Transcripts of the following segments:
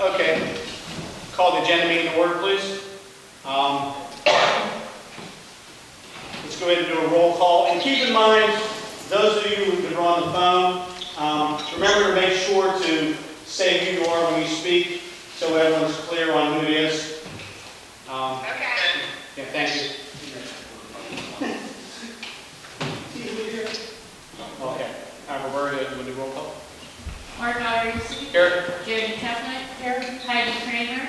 Okay. Call the agenda meeting to order, please. Let's go ahead and do a roll call. And keep in mind, those of you who are on the phone, remember to make sure to say who you are when you speak so everyone's clear on who it is. Okay. Yeah, thank you. Okay. Roberta, will do roll call? Mark Salaries. Here. Jody Chestnut. Here. Heidi Kramer.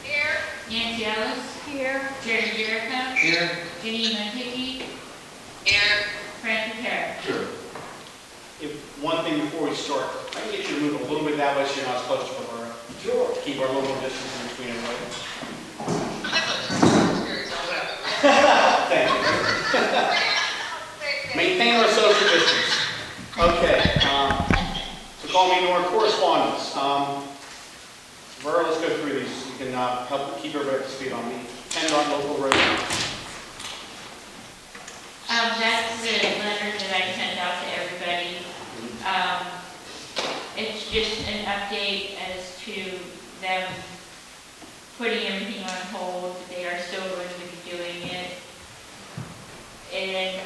Here. Nancy Ellis. Here. Jerry Jericho. Here. Janine Hickey. Here. Frank McCarron. Sure. One thing before we start, I can get you to move a little bit that way so you're not as close to Roberta. Sure. Keep our little distance in between everybody. Thank you. Maintain our social distance. Okay. So call me to our correspondence. Roberta, let's go through these. You can help keep everybody up to speed on the PennDOT local road. That's the letter that I sent out to everybody. It's just an update as to them putting everything on hold. They are still going to be doing it. And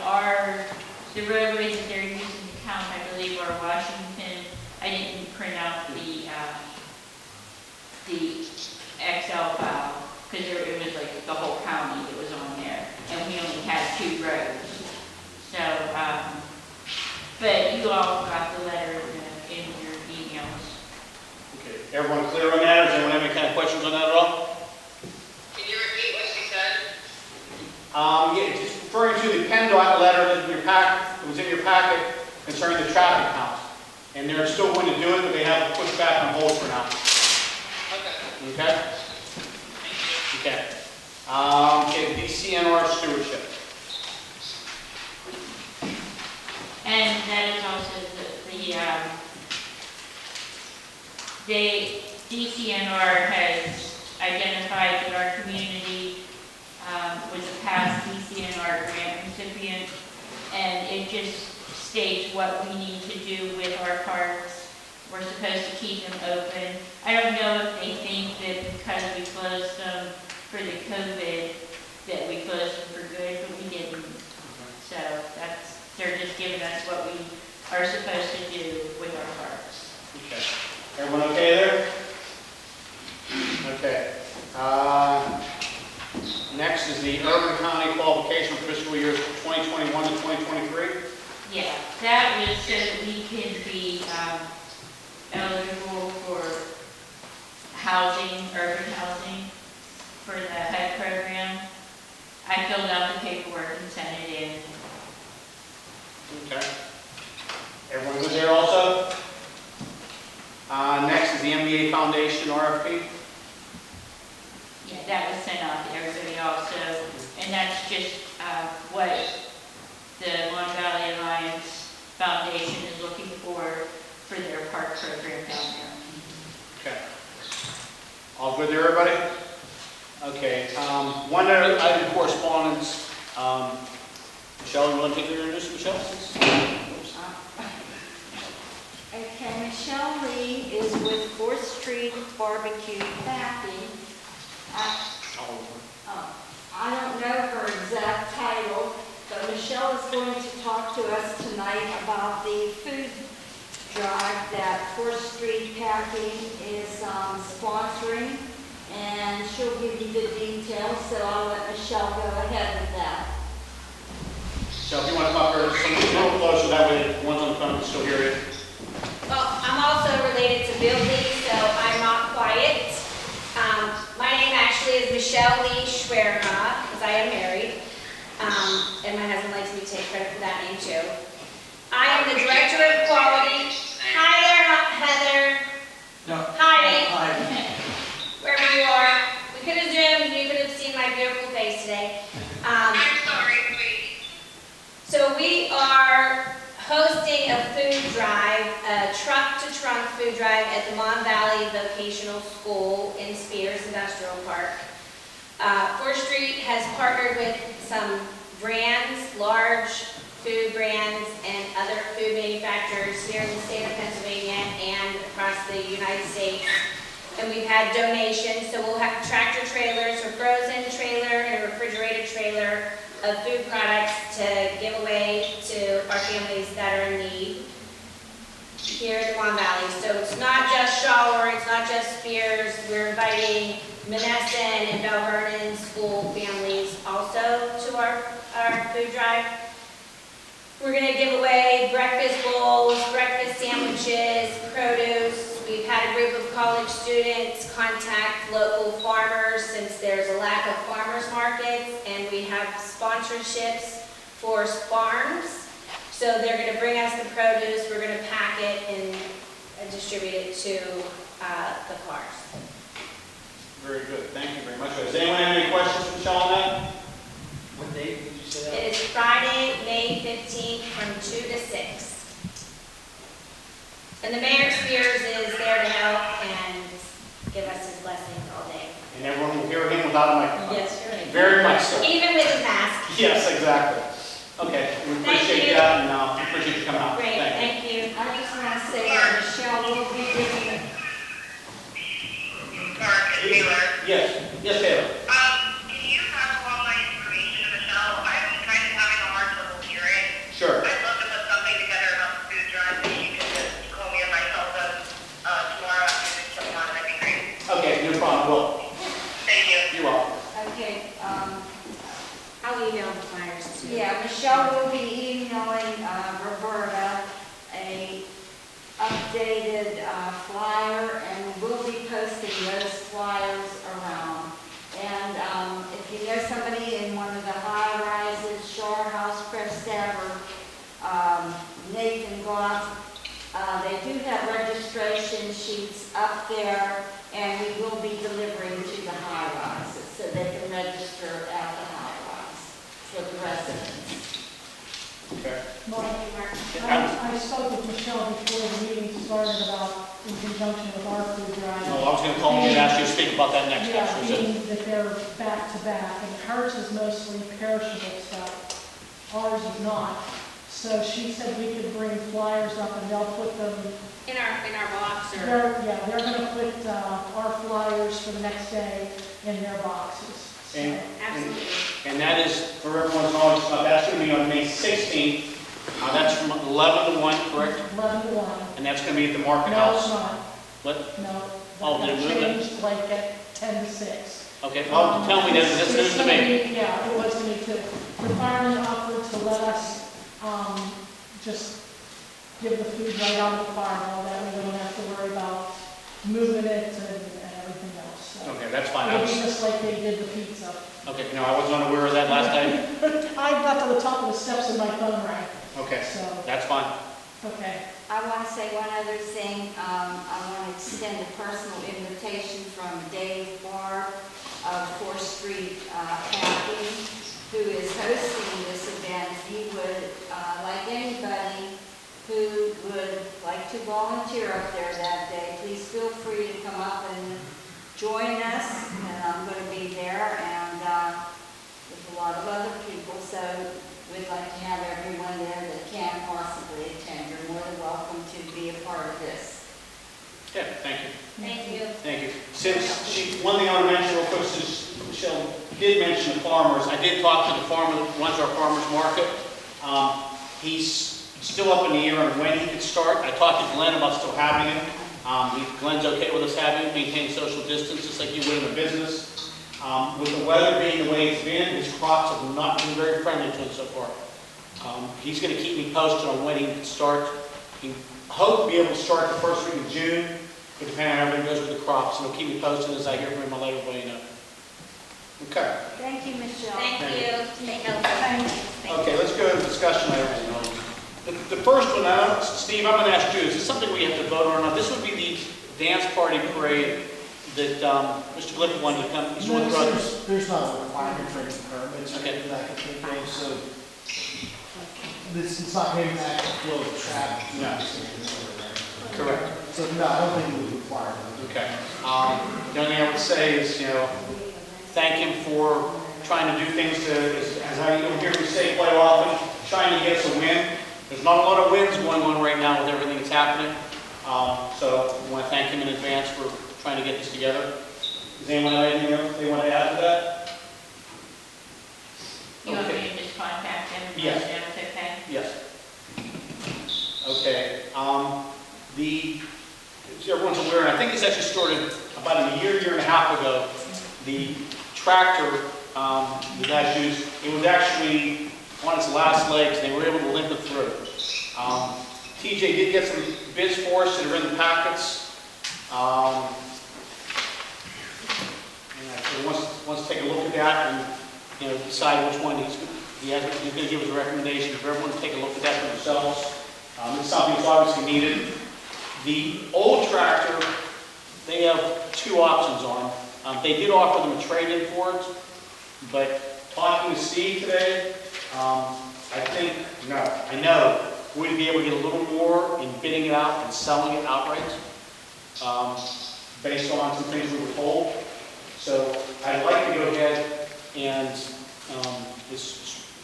the roadways that they're using to count, I believe, are Washington. I didn't print out the Excel file because it was like the whole county that was on there, and we only had 2 roads. So, but you all got the letter in your emails. Okay. Everyone clear on that? Or does anyone have any kind of questions on that at all? Can you repeat what she said? Yeah, just referring to the PennDOT letter that in your packet, it was in your packet concerning the traffic count. And they're still going to do it, but they have to push back on hold for now. Okay. Okay? Okay. Okay, DCNR stewardship. And that is also the DCNR has identified that our community was a past DCNR grant recipient, and it just states what we need to do with our parks. We're supposed to keep them open. I don't know if they think that because we closed them for the COVID, that we closed them for good, but we didn't. So they're just giving us what we are supposed to do with our parks. Okay. Everyone okay there? Okay. Next is the Urban County qualification for fiscal years 2021 to 2023. Yeah, that was so that we can be eligible for housing, urban housing, for the HUD program. I filled out the paperwork and sent it in. Okay. Everyone good there also? Next is the MVI Foundation RFP. Yeah, that was sent out to everybody also. And that's just what the Mon Valley Alliance Foundation is looking for their park program down there. Okay. All good there, everybody? Okay. One other item of correspondence. Michelle, you want to take your introduce, Michelle? Okay, Michelle Lee is with 4th Street Barbecue Packing. I don't know her exact title, but Michelle is going to talk to us tonight about the food drive that 4th Street Packing is sponsoring, and she'll give you the details, so I'll let Michelle go ahead with that. So if you want to come up here, just a little closer, that way the ones on the phone can still hear you. Well, I'm also related to Bill Lee, so I'm not quiet. My name actually is Michelle Lee Schwerha, because I am married, and my husband likes me to take credit for that name too. I am the Director of Quality. Hi there, Heather. No. Hi. Wherever you are. We could have zoomed, and you could have seen my beautiful face today. I'm sorry, please. So we are hosting a food drive, a truck-to-trunk food drive at the Mon Valley Vocational School in Spears Industrial Park. 4th Street has partnered with some brands, large food brands, and other food manufacturers here in the state of Pennsylvania and across the United States And we've had donations, so we'll have tractor trailers, a frozen trailer, and a refrigerated trailer of food products to give away to our families that are in need here at the Mon Valley. So it's not just Charleroi, it's not just Spears, we're inviting Menneson and Bell Vernon school families also to our food drive. We're gonna give away breakfast bowls, breakfast sandwiches, produce. We've had a group of college students contact local farmers since there's a lack of farmers markets, and we have sponsorships for farms. So they're gonna bring us the produce, we're gonna pack it and distribute it to the cars. Very good, thank you very much. Does anyone have any questions for Michelle on that? What date did you say that? It is Friday, May 15th from 2 to 6. And the Mayor Spears is there to help and give us his blessings all day. And everyone will hear him without a microphone? Yes, you're right. Very much so. Even with his mask. Yes, exactly. Okay, we Thank appreciate you. that, and we appreciate you coming out. Great, Thank you. thank you. I just want to say that Michelle will be giving, Mark and Taylor. Yes, yes, Taylor. Can you pass along my information to Michelle? I'm kind of having a hard trouble hearing. Sure. I'd love to put something together about the food drive, that you can just call me on my cell phone, tomorrow after this comes on, that'd be great. Okay, no problem, well, Thank you. you're welcome. okay, I'll email the flyers too. yeah, Michelle will be emailing Roberta a updated flyer, and we'll be posting those flyers around. And if you know somebody in one of the high rises, Shore House, Prestab, or Nathan Goff, they do have registration sheets up there, and we will be delivering to the high rises, so they can register at the high rise for the residents. Okay. Mark, I spoke with Michelle before the meeting started about, in conjunction with our food drive. No, I was going to call you and ask you to speak about that next, Yeah, actually. So- being that they're back to back, and hers is mostly perishable stuff. Ours is not. So she said we could bring flyers up and they'll put them, In our box or? they're gonna put our flyers for the next day in their boxes. So- And- Absolutely. And that is, for everyone's knowledge, that's going to be on May 16th. That's from 11 to 1, correct? 11 to 1. And that's going to be at the Market No, it's House. not. What? No. Oh, That they moved it? changed like at 10 to 6. Okay, well, tell me that, that's news to me. Yeah, it was me too. The firemen offered to let us, just give the food right on the fire, and all that, we don't have to worry about moving it and everything else. So Okay, that's fine. I it'll be was- just like they did the pizza. Okay, no, I wasn't unaware of that last time. I got to the top of the steps and my phone rang, Okay, so, that's fine. I okay. want to say one other thing. I want to extend a personal invitation from Dave Barr of 4th Street Packing, who is hosting this event. He would, like anybody who would like to volunteer up there that day, please feel free to come up and join us. And I'm going to be there, and with a lot of other people. So we'd like to have everyone there that can possibly attend. You're more than welcome to be a part of this. Okay, thank you. Thank you. Thank you. One thing I want to mention real quick, since Michelle did mention the farmers, I did talk to the farmer that runs our farmer's market. He's still up in the air on when he could start. I talked to Glenn about still having it. Glenn's okay with us having it, maintain social distance, just like you would in a business. With the weather being the way it's been, his crops have not been very friendly to it so far. He's going to keep me posted on when he can start. He hope to be able to start the first week of June, but depending on how everything goes with the crops, and he'll keep me posted as I hear from him. I'll let everybody know. Okay. Thank you, Michelle. Thank you. Stay healthy. Thank you. Okay, let's go to discussion items. The first one, Steve, I'm going to ask you, is this something we have to vote on or not? This would be the dance party parade that Mr. Glick wanted to come. He's No, with brothers. there's not a requirement for any permits or Okay. anything that I can think of, so this is not going to act flow of traffic. No. Correct. So no, I don't think it would require them. Okay. The only thing I would say is, thank him for trying to do things as I hear me say quite often, trying to get us a win. There's not a lot of wins going on right now with everything that's happening. So I want to thank him in advance for trying to get this together. Does anyone have anything else they want to add to that? You want Okay. me to just contact them? and Yes. let them know it's okay? Yes. Okay, so everyone's aware, and I think this actually started about a year and a half ago. The tractor, the guys used, it was actually on its last legs. They were able to limp it through. TJ did get some bids for us that are in the packets. And wants to take a look at that and, decide which one he's going to give us a recommendation for everyone to take a look at that for themselves. It's something that's obviously needed. The old tractor, they have two options on. They did offer them a trade-in for it, but talking to Steve today, I know we'd be able to get a little more in bidding it out and selling it outright, based on some things we were told. So I'd like to go ahead and,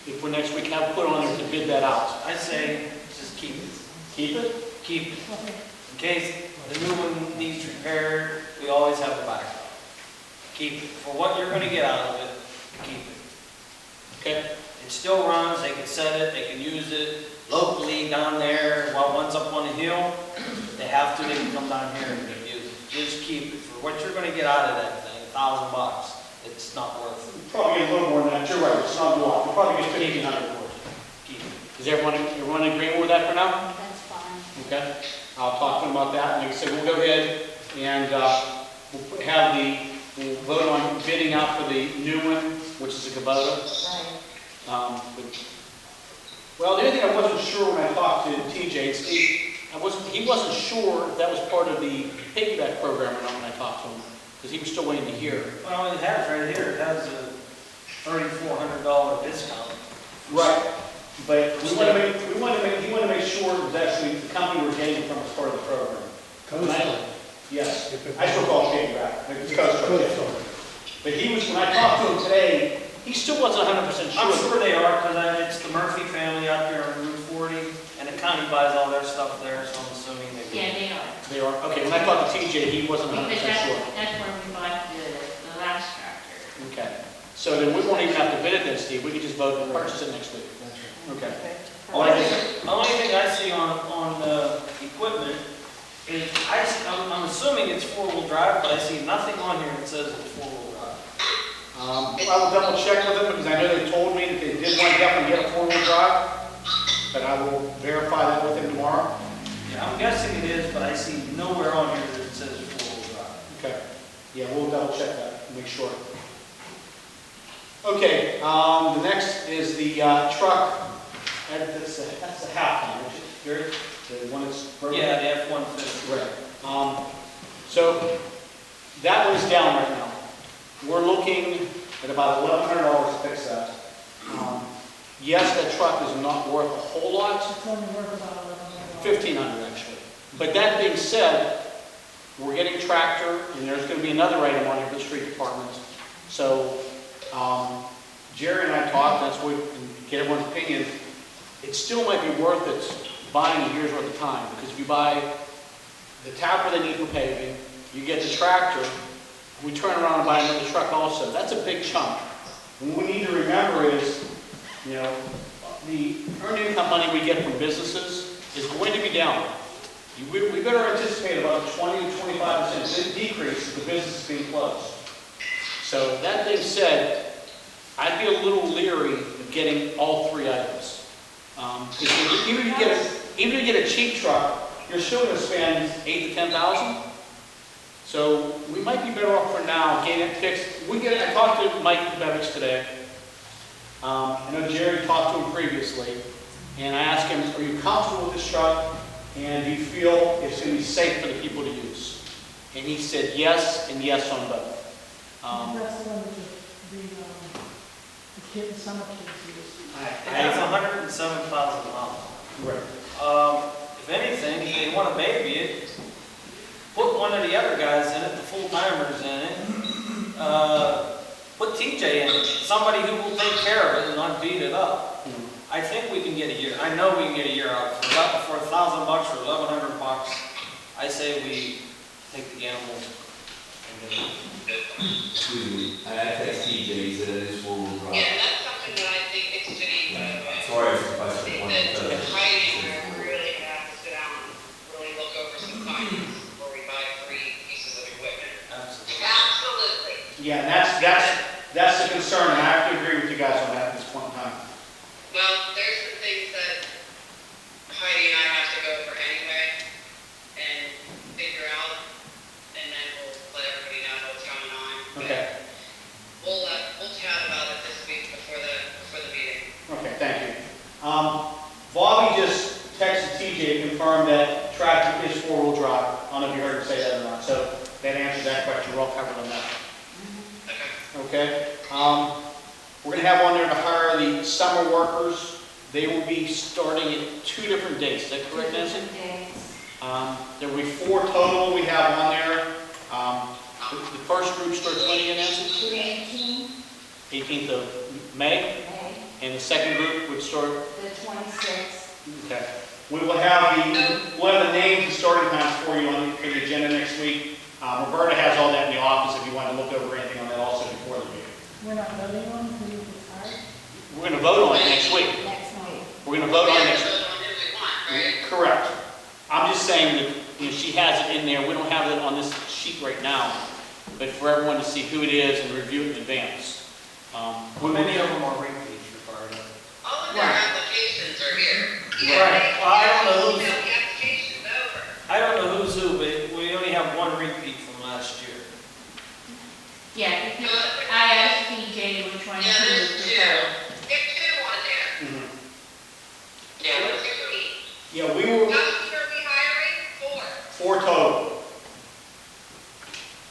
if we're next week, have put on there to bid that out. I say, just keep it. Keep it? Keep it. In case the new one needs repaired, we always have a backup. Keep it. For what you're gonna get out of it, keep it. Okay. It still runs, they can set it, they can use it locally down there, while one's up on the hill. If they have to, they can come down here and use it. Just keep it. For what you're gonna get out of that thing, $1,000, it's not worth it. Probably get a little more than that. You're right. It's not a lot. We'll probably get 1,500 for it. Keep it. Is everyone in agreement with that for now? That's fine. Okay. I'll talk to them about that. And like I said, we'll go ahead and we'll vote on bidding out for the new one, which is a Kubota. Right. Well, the other thing I wasn't sure when I talked to TJ, and Steve, he wasn't sure if that was part of the piggyback program or not when I talked to him, because he was still waiting to hear. Well, it has right here, it has a $3,400 discount. Right. But he wanted to make sure it was actually the company we're getting it from as part of the program. Yes. I still call it piggyback. It's Coast Guard. But when I talked to him today, he still wasn't 100% sure. I'm sure they are, because it's the Murphy family out there on Route 40, and the county buys all their stuff there, so I'm assuming they do. Yeah, they are. They are. Okay, when I talked to TJ, he wasn't 100% Because sure. that's where we bought the last tractor. Okay. So then we won't even have to bid it then, Steve. We can just vote to purchase it next week. That's right. Okay. The only thing I see on equipment is, I'm assuming it's four-wheel drive, but I see nothing on here that says it's four-wheel drive. I will double check with them because I know they told me that they did want to definitely get a four-wheel drive, but I will verify that with them tomorrow. Yeah, I'm guessing it is, but I see nowhere on here that it says four-wheel drive. Okay. Yeah, we'll double check that and make sure. Okay, the next is the truck. That's the half ton, Gary? The one that's broken? Yeah, the F-150. Right. So that one's down right now. We're looking at about $1,100 to fix that. Yes, that truck is not worth a whole lot. It's only worth about $1,100. $1,500 actually. But that being said, we're getting tractor, and there's going to be another item on here for the street department. So Jerry and I talked, that's what, and get everyone's opinion. It still might be worth it buying a year's worth of time, because if you buy the tapper they need for paving, you get the tractor, we turn around and buy another truck also. That's a big chunk. And what we need to remember is, the earned income money we get from businesses is going to be down. We better anticipate about a 20 to 25% decrease if the business is being closed. So that being said, I'd be a little leery of getting all three items. Because even if you get a cheap truck, you're still going to spend $8,000 to $10,000. So we might be better off for now getting it fixed. I talked to Mike Bevich today. I know Jerry talked to him previously, and I asked him, "Are you comfortable with this truck? And do you feel it's going to be safe for the people to use?" And he said yes and yes on both. That's the one that the summer kids use. It has 107,000 miles. Right. If anything, if they want to baby it, put one of the other guys in it, the full-timers in it. Put TJ in it, somebody who will take care of it and not beat it up. I think we can get a year. I know we can get a year out for $1,000 or $1,100. I say we take the gamble and then Excuse me, I text TJ, he said it is four-wheel drive. Yeah, that's something that I think it's to be, Sorry if I said one. Heidi and I really have to sit down and really look over some finance before we buy 3 pieces of equipment. absolutely. Absolutely. Yeah, and that's the concern, and I have to agree with you guys on that at this point in time. Well, there's some things that Heidi and I have to go over anyway and figure out, and then we'll let everybody know what's going on. But Okay. We'll chat about it this week before the meeting. Okay, thank you. Bobby just texted TJ to confirm that tractor is four-wheel drive. I don't know if you heard him say that or not, so that answers that question. We're all covered on that. Okay. Okay? We're gonna have on there to hire the summer workers. They will be starting at 2 different dates. Is that correct, Nancy? There will be 4 total we have on there. The first group starts when again, Nancy? 18th of May. And the second group would start? The 26th. Okay. We'll have the names and starting times for you for the agenda next week. Roberta has all that in the office if you want to look over anything on that also before the meeting. We're not voting on who gets hired? We're going to vote on it next week. Next week. We're going to vote on it next We're week. going to vote on who we want, right? Correct. I'm just saying that, she has it in there. We don't have it on this sheet right now, but for everyone to see who it is and review it in advance. How many of them are repeats, Ricardo? All of their applications are here. Right. Well, I don't know who's- The application's over. I don't know who's who, but we only have 1 repeat from last year. Yeah, because I asked TJ which one he Yeah, would there's 2. prefer. There's 2 on there. Mhm. Yeah, there's 2 each. Yeah, we How will, many are we hiring? 4. 4 total.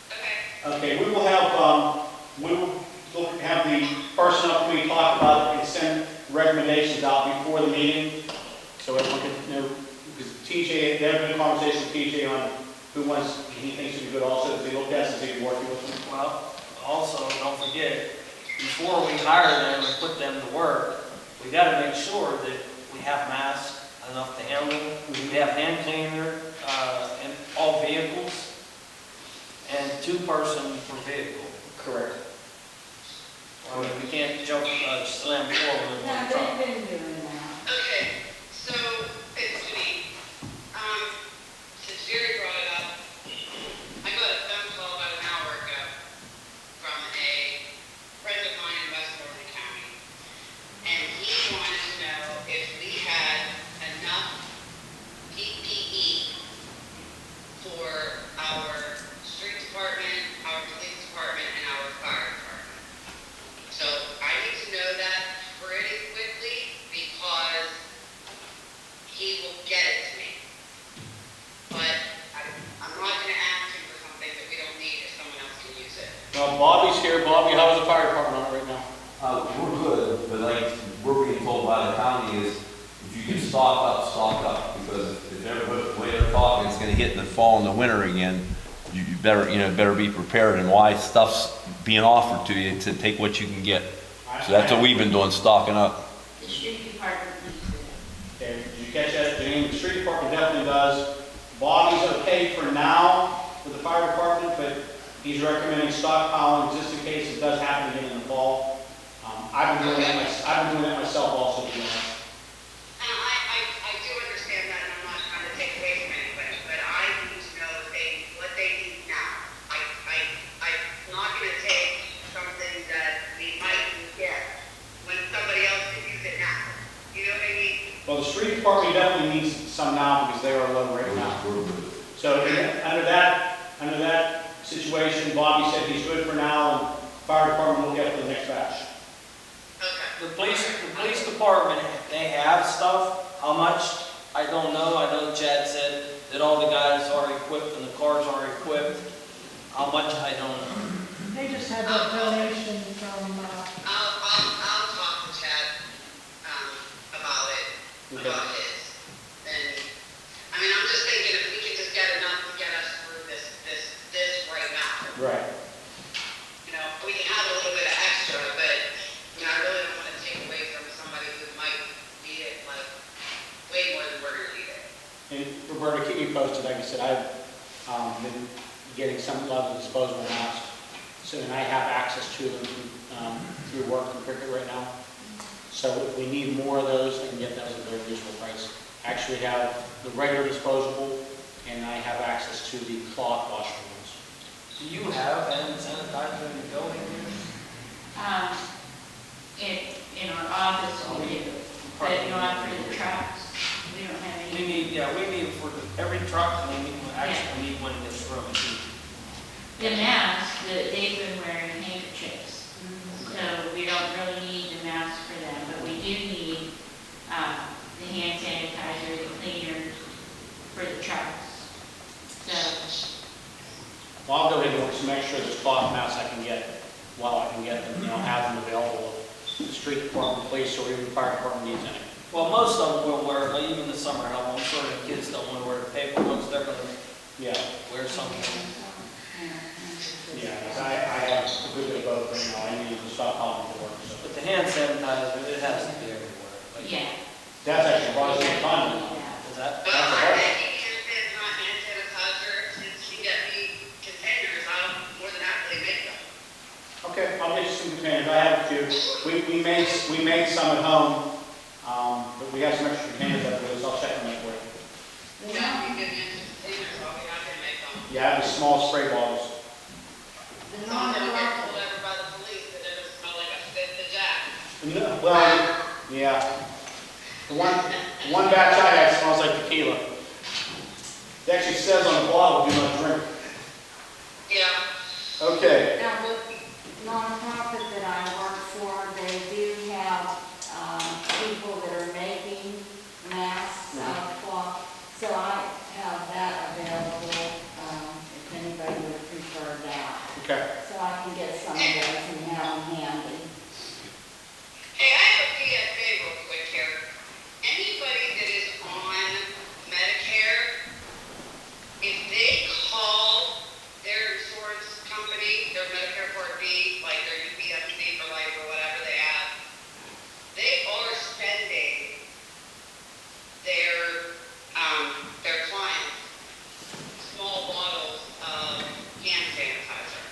Okay. Okay, we will have the personnel committee talk about it and send recommendations out before the meeting, so everyone can know, because TJ, they have a good conversation with TJ on who he thinks would be good also, if they look at, since he's working with them. Well, also, don't forget, before we hire them and put them to work, we gotta make sure that we have masks enough to handle them. We have hand cleaner, in all vehicles, and 2-person per vehicle. Correct. I mean, we can't slam 4 with Now, one truck. they've been doing that. Okay, so, it's Janine. Since Jerry brought it up, I got a phone call about an hour ago from a friend of mine in Westmoreland County. And he wanted to know if we had enough PPE for our street department, our police department, and our fire department. So I need to know that pretty quickly because he will get it to me. But I'm not gonna ask him for something that we don't need if someone else can use it. Well, Bobby's here. Bobby, how's the fire department on it right now? We're good, but like we're being told by the county is if you can stock up, because if everybody, the way they're talking, it's gonna hit in the fall and the winter again, you better be prepared, and why stuff's being offered to you to take what you can get. So that's what we've been doing, stocking up. The street department needs it. Okay, did you catch that, Janine? The street department definitely does. Bobby's okay for now with the fire department, but he's recommending stockpiling just in case it does happen again in the fall. I've been doing that myself also, to be honest. And I do understand that, and I'm not trying to take away from anybody, but I need to know what they need now. I'm not gonna take something that we might get when somebody else can use it now. You know what I mean? Well, the street department definitely needs some now because they are low right now. So under that situation, Bobby said he's good for now, and fire department will get for the next batch. Okay. The police department, they have stuff. How much? I don't know. I know Chad said that all the guys are equipped and the cars are equipped. How much? I don't know. They just had that donation from, I'll talk to Chad, about it, Okay. about his. And, I mean, I'm just thinking if we could just get enough to get us through this right now. Right. You know, we can have a little bit of extra, but, you know, I really don't want to take away from somebody who might need it, like, way more than we're gonna need it. And Roberta, keep me posted. Like I said, been getting some level of disposable masks. So, and I have access to them through work and Cricket right now. So if we need more of those, I can get those at a very reasonable price. I actually have the regular disposable, and I have access to the cloth washable ones. Do you have hand sanitizer in the building here? In our office, we do, but not for the trucks, we don't have We any. need for every truck, and we need one in this room. The masks, they've been wearing handkerchiefs, so we don't really need the mask for them, but we do need, the hand sanitizer, the cleaners for the trucks. So, Well, I'll go ahead and look some extra of those cloth masks I can get, while I can get them, have them available. If the street department, police, or even fire department needs any. Well, most of them will wear, like, even the summer help. I'm sure the kids don't want to wear paper ones. They're going to Yeah, wear something. yeah, 'cause I have a good bit of both right now. I need to stop calling for work, so. But the hand sanitizer, it has to be everywhere. Like, yeah. That's actually brought us in time. Is that? But That's a I bunch. think you can not hand sanitizer, since you get me containers, I'll more than happily make them. Okay, I'll get you some containers. I have a few. We made some at home, but we have some extra containers that we I'll check on that for you. Yeah, you give me containers, I'll be happy to make them. Yeah, I have the small spray bottles. The So I'm gonna get non-electric, pulled over by the police, and it doesn't smell like a fifth of Jack. No, well, yeah. The one batch I have smells like tequila. It actually says on the bottle, do not drink. Yeah. Okay. now the nonprofit that I work for, they do have, people that are making masks out of cloth. So I have that available, if anybody would prefer that. Okay. So I can get some of those and have them handy. Hey, I have a PSA real quick here. Anybody that is on Medicare, if they call their insurance company, their Medicare Part B, like their UPMC for life or whatever they have, they are sending their clients small bottles of hand sanitizer.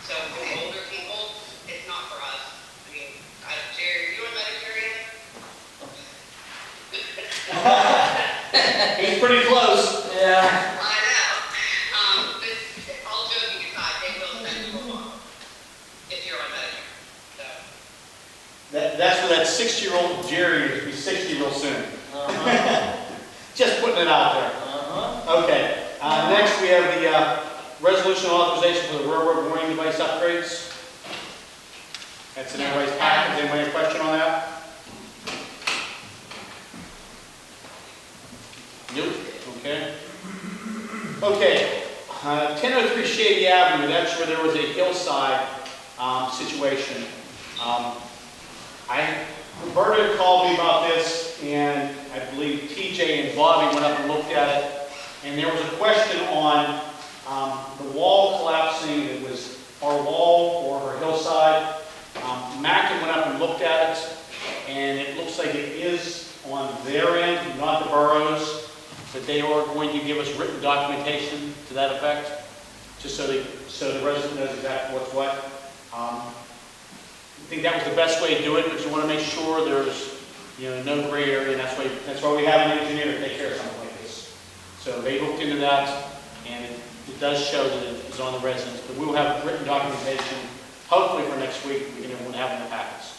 So for the older people, it's not for us. I mean, Jerry, are you on Medicare yet? He's pretty close. Yeah. I know. But all joking aside, they will send you a bottle if you're on Medicare. So, That's for that 60-year-old Jerry to be 60 real soon. Uh-huh. Just putting it out there. Uh-huh. Okay. Next, we have the resolution authorization for the railroad warning device upgrades. That's in everybody's packet. Anybody have a question on that? Nope. Okay. Okay. 1003 Shady Avenue, that's where there was a hillside situation. Roberta called me about this, and I believe TJ and Bobby went up and looked at it, and there was a question on the wall collapsing. It was our wall or her hillside. Mackin went up and looked at it, and it looks like it is on their end, not the boroughs, that they are going to give us written documentation to that effect, just so the resident knows exactly what's what. I think that was the best way to do it, but you want to make sure there's, no gray area, and that's why we have an engineer to take care of something like this. So they looked into that, and it does show that it is on the residents, but we will have written documentation, hopefully for next week, we can have in the packets.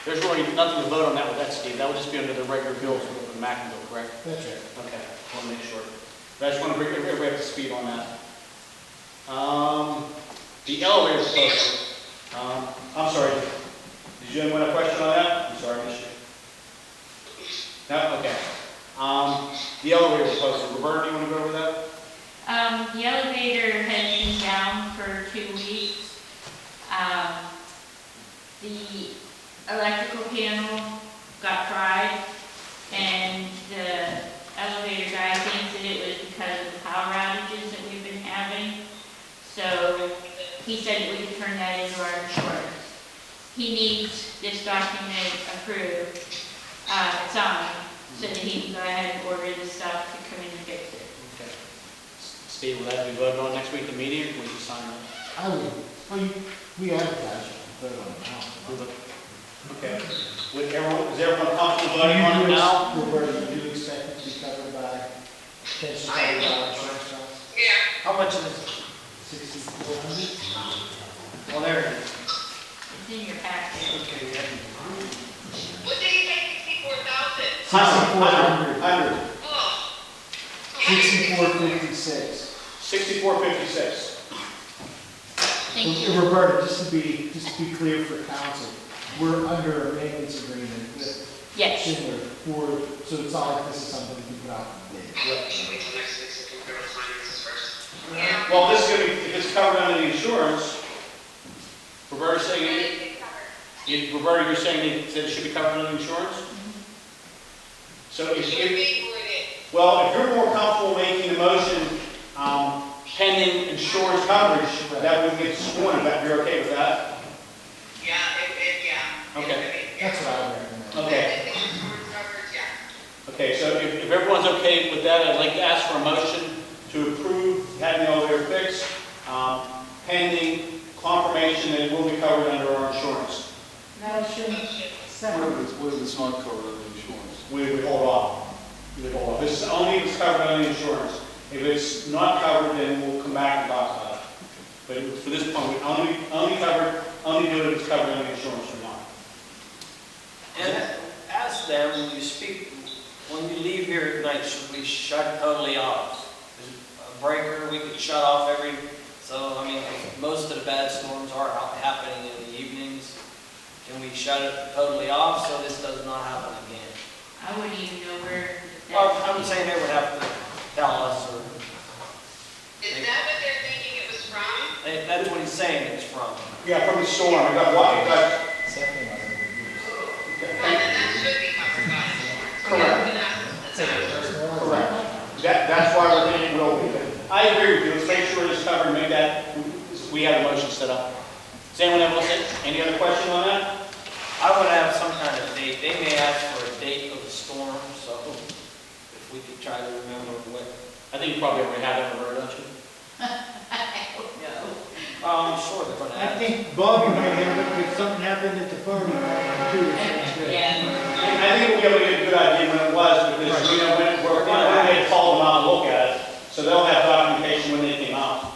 There's really nothing to vote on that with that, Steve. That would just be under the regular bills for the Mackin bill, correct? That's right. Okay, I want to make sure. But I just want to bring everybody up to speed on that. The elevator proposal. I'm sorry. Did you have a question on that? I'm sorry, I missed you. No? Okay. The elevator proposal. Roberta, do you want to go over that? The elevator has been down for 2 weeks. The electrical panel got fried, and the elevator guy thinks that it was because of the power outages that we've been having. So he said that we could turn that into our insurance. He needs this document approved, signed, so that he can go ahead and order the stuff to come in and fix it. See, will that be voted on next week at the meeting, or can we just sign it? I would, we advertise it, put it on the house. Okay. Is everyone comfortable voting on it now? Roberta, do you expect it to be covered by potential covered by insurance costs? Yeah. How much is it? 6,400? Well, there it is. It's in your packet. Okay, yeah. What did he say, 64,000? 6,400. Oh. 6456. 6456. Thank you. Roberta, just to be clear for council, we're under a maintenance agreement with Yes. Schindler so it's not like this is something we can put out for bid. Wait till next week, so we're gonna sign this first. Yeah. Well, this is gonna be, if it's covered under the insurance, Roberta's saying, Roberta, you're saying that it should be covered under the insurance? So It if should you, be for it. well, if you're more comfortable making the motion, pending insurance coverage, that would get sworn, if you're okay with that? Yeah, yeah. Okay. That's what I would recommend. Okay. Everything insurance coverage, yeah. Okay, so if everyone's okay with that, I'd like to ask for a motion to approve having the elevator fixed, pending confirmation that it will be covered under our insurance. Motion, second. What if it's not covered under insurance? We would hold off. We would hold off. This is only if it's covered under the insurance. If it's not covered, then we'll come back and talk about it. But for this point, we only do it if it's covered under the insurance or not. And ask them, when you speak, when you leave here at night, should we shut totally off? There's a breaker we could shut off so, I mean, most of the bad storms are happening in the evenings. Can we shut it totally off so this does not happen again? I wouldn't even know where. Well, I'm saying they would have to tell us, or, Is that what they're thinking it was from? that is what he's saying it's from. Yeah, from the storm. We got what? We got. Something I would Well, then that should be covered by insurance. Correct. use. Correct. That's why we're thinking we'll be there. I agree with you. Let's make sure it's covered, make that, we have a motion set up. Does anyone else, any other question on that? I would have some kind of date. They may ask for a date of the storm, so if we could try to remember what. I think you probably already have that, Roberta, don't you? I don't know. I'm sure they're gonna I ask. think Bobby might have it if something happened at the party too. Yeah. I think we'll be able to get a good idea when it was, because we know when they called them out and look at it, so they'll have documentation when they came out.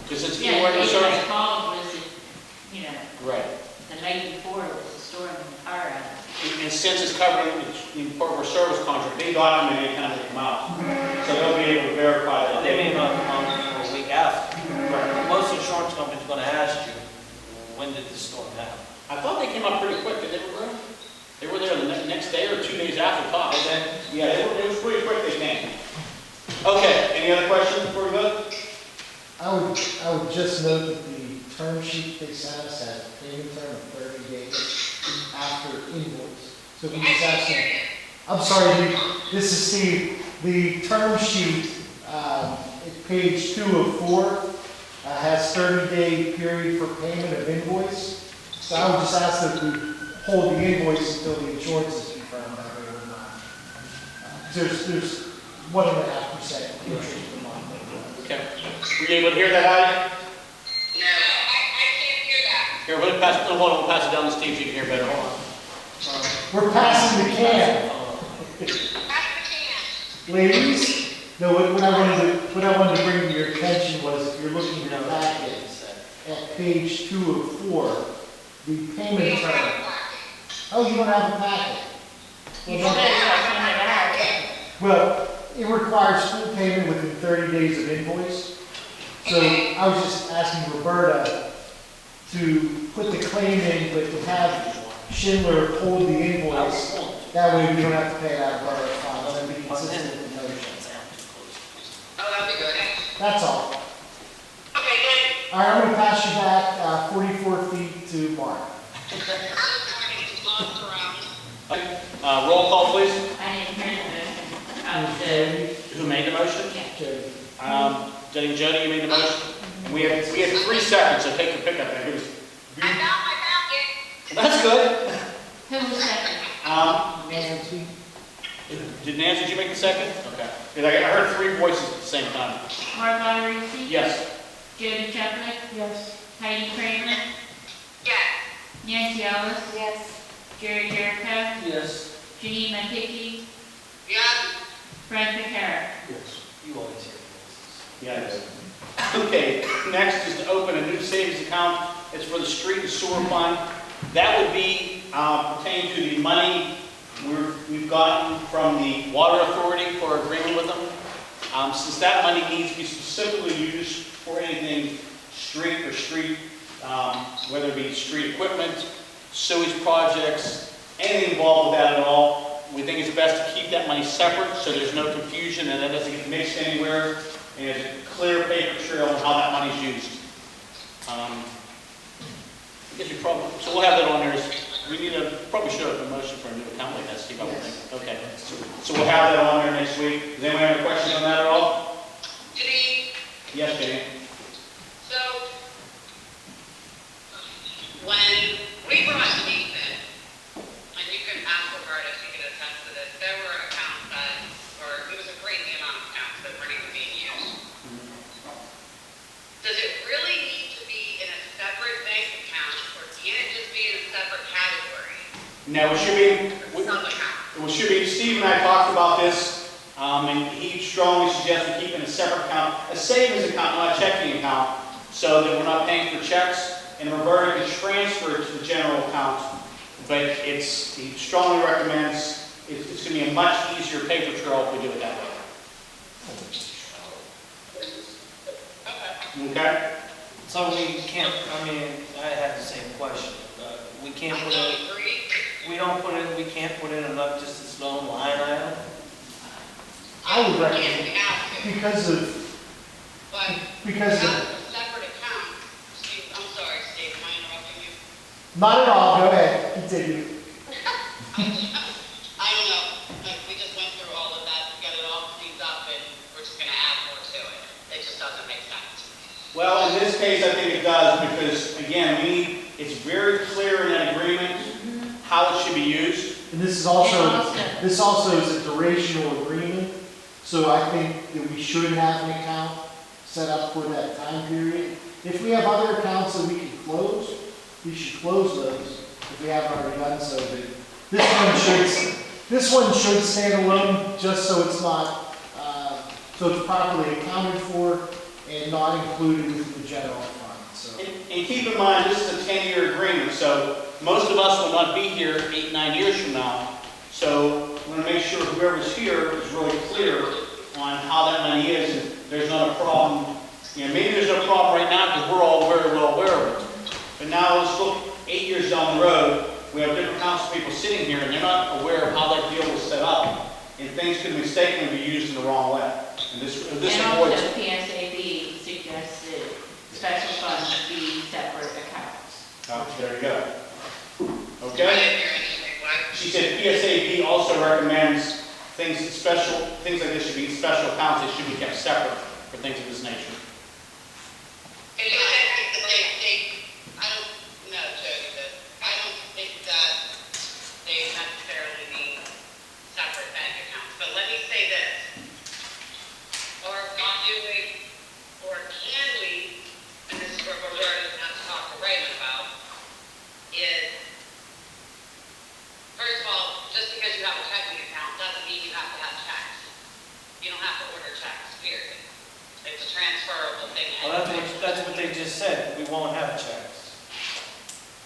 Because it's Yeah, where the the date I service. called was, Right. the night before was the storm in the car out. And since it's covering the part of our service contract, they document any time they come out. So they'll be able to verify that. They may not come for a week after. Right. Most insurance companies are gonna ask you, when did this storm happen? I thought they came up pretty quick, did they, Roberta? They were there the next day or 2 days after tops. Yeah, it was pretty quick they came. Okay, any other questions before we vote? I would just note that the term sheet they sent us has a payment term of 30 days after invoice. So if we just ask them, I'm sorry, this is Steve. The term sheet, at page 2 of 4, has 30-day period for payment of invoice. So I would just ask that we hold the invoice until the insurance is confirmed that way or not. There's 1.5% interest per month. Okay. Were you able to hear that, Heidi? No, I can't hear that. Here, we'll pass it down to Steve so you can hear better. Hold on. We're passing the can. Pass the can. Ladies, no, what I wanted to bring to your attention was, if you're looking at the packet, at page 2 of 4, the We payment don't have term. a packet. Oh, you don't have a packet? You should have sent it out. Well, it requires full payment within 30 days of invoice. So I was just asking Roberta to put the claim in, but to have Schindler hold the invoice. That way we don't have to pay it out of our funds, and be consistent with the motion. Oh, that'd be good. That's all. Okay, good. All right, I'm gonna pass you back 44 feet to Mark. Lost around. Roll call, please. I didn't hear the motion. Who made the motion? Jody. Jody, you made the motion? And we have 3 seconds, so take your pick up there. I found my packet. That's good. Who was second? Nancy. Did Nancy, did you make the second? Okay. Because I heard three voices at the same time. Mark Laurici. Yes. Jody Chapman. Yes. Heidi Kramer. Yes. Nancy Ellis. Yes. Jerry Jericho. Yes. Janine Matiki. Yes. Fred McCarron. Yes. You always hear voices. Yes. Okay, next is to open a new savings account. It's for the street and sewer fund. That would be pertaining to the money we've gotten from the water authority for our agreement with them. Since that money needs to be specifically used for anything street, whether it be street equipment, sewage projects, anything involved with that at all, we think it's best to keep that money separate so there's no confusion and that doesn't get mixed anywhere, and there's a clear paper trail on how that money's used. I guess we probably, so we'll have that on there. Probably should have a motion for a new account like that, Steve, I would think. Okay, so we'll have that on there next week. Does anyone have any questions on that at all? Janine, Yes, Danny? so, when we brought these in, and you can ask Roberta if you can attest to this, there were accounts that, or it was a crazy amount of accounts that weren't even being used. Does it really need to be in a separate bank account, or can it just be in a separate category? Now, Steve and I talked about this, and he strongly suggested keeping a separate account, a savings account, not a checking account, so that we're not paying for checks, and Roberta can transfer it to the general account. But he strongly recommends, it's going to be a much easier paper trail if we do it that way. Okay? So we can't, I have the same question. We can't I put don't in, agree. we can't put in enough just this lone line item? I would Yes, recommend, we have to, because of, but because of, without a separate account, Steve, I'm sorry, Steve, am I interrupting you? not at all, go ahead, continue. I don't know, like, we just went through all of that, got it all cleaned up, and we're just gonna add more to it. It just doesn't make sense. Well, in this case, I think it does, because, again, it's very clear in that agreement how it should be used. And this is And also, also- this also is a durational agreement, so I think that we should have an account set up for that time period. If we have other accounts that we can close, we should close those if we haven't already done so. But this one should stand alone, just so it's not, so it's properly accounted for and not included within the general fund, so. And keep in mind, this is a 10-year agreement, so most of us will not be here 8, 9 years from now. So we want to make sure whoever's here is really clear on how that money is, and there's not a problem. Maybe there's no problem right now because we're all very well aware of it. But now let's look 8 years down the road. We have different council people sitting here, and they're not aware of how that deal was set up, and things could mistakenly be used in the wrong way. And this And avoids. also PSAB suggested special funds be separate accounts. Oh, there you go. I Okay? didn't hear anything, what? She said PSAB also recommends things like this should be in special accounts. They should be kept separate for things of this nature. I don't know, Jody, but I don't think that they necessarily need separate bank accounts. But let me say this. Are we doing, or can we, and this is what we're learning not to talk to Raymond about, is, first of all, just because you have a checking account doesn't mean you have to have checks. You don't have to order checks, period. It's a transferable thing. Well, that's what they just said, we won't have checks.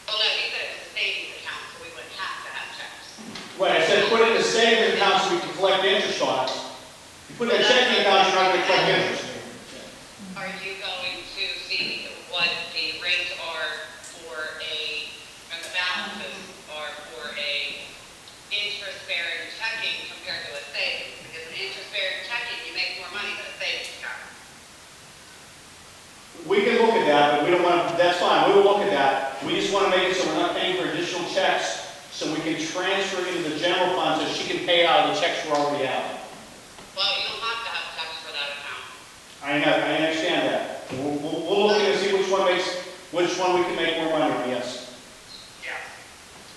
Well, no, he said it was a savings account, so we wouldn't have to have checks. Right, I said put it in a savings account so we can collect interest on it. You put it in a checking account, you're not going to collect interest. Are you going to see what the rates are for and the balances are for a interest-bearing checking compared to a savings? Because an interest-bearing checking, you make more money than a savings account. We can look at that, but we don't want to, that's fine, we will look at that. We just want to make it so we're not paying for additional checks, so we can transfer it into the general fund so she can pay out of the checks we already have. Well, you don't have to have checks for that account. I know, I understand that. We'll look at it and see which one we can make more money on, yes. Yeah.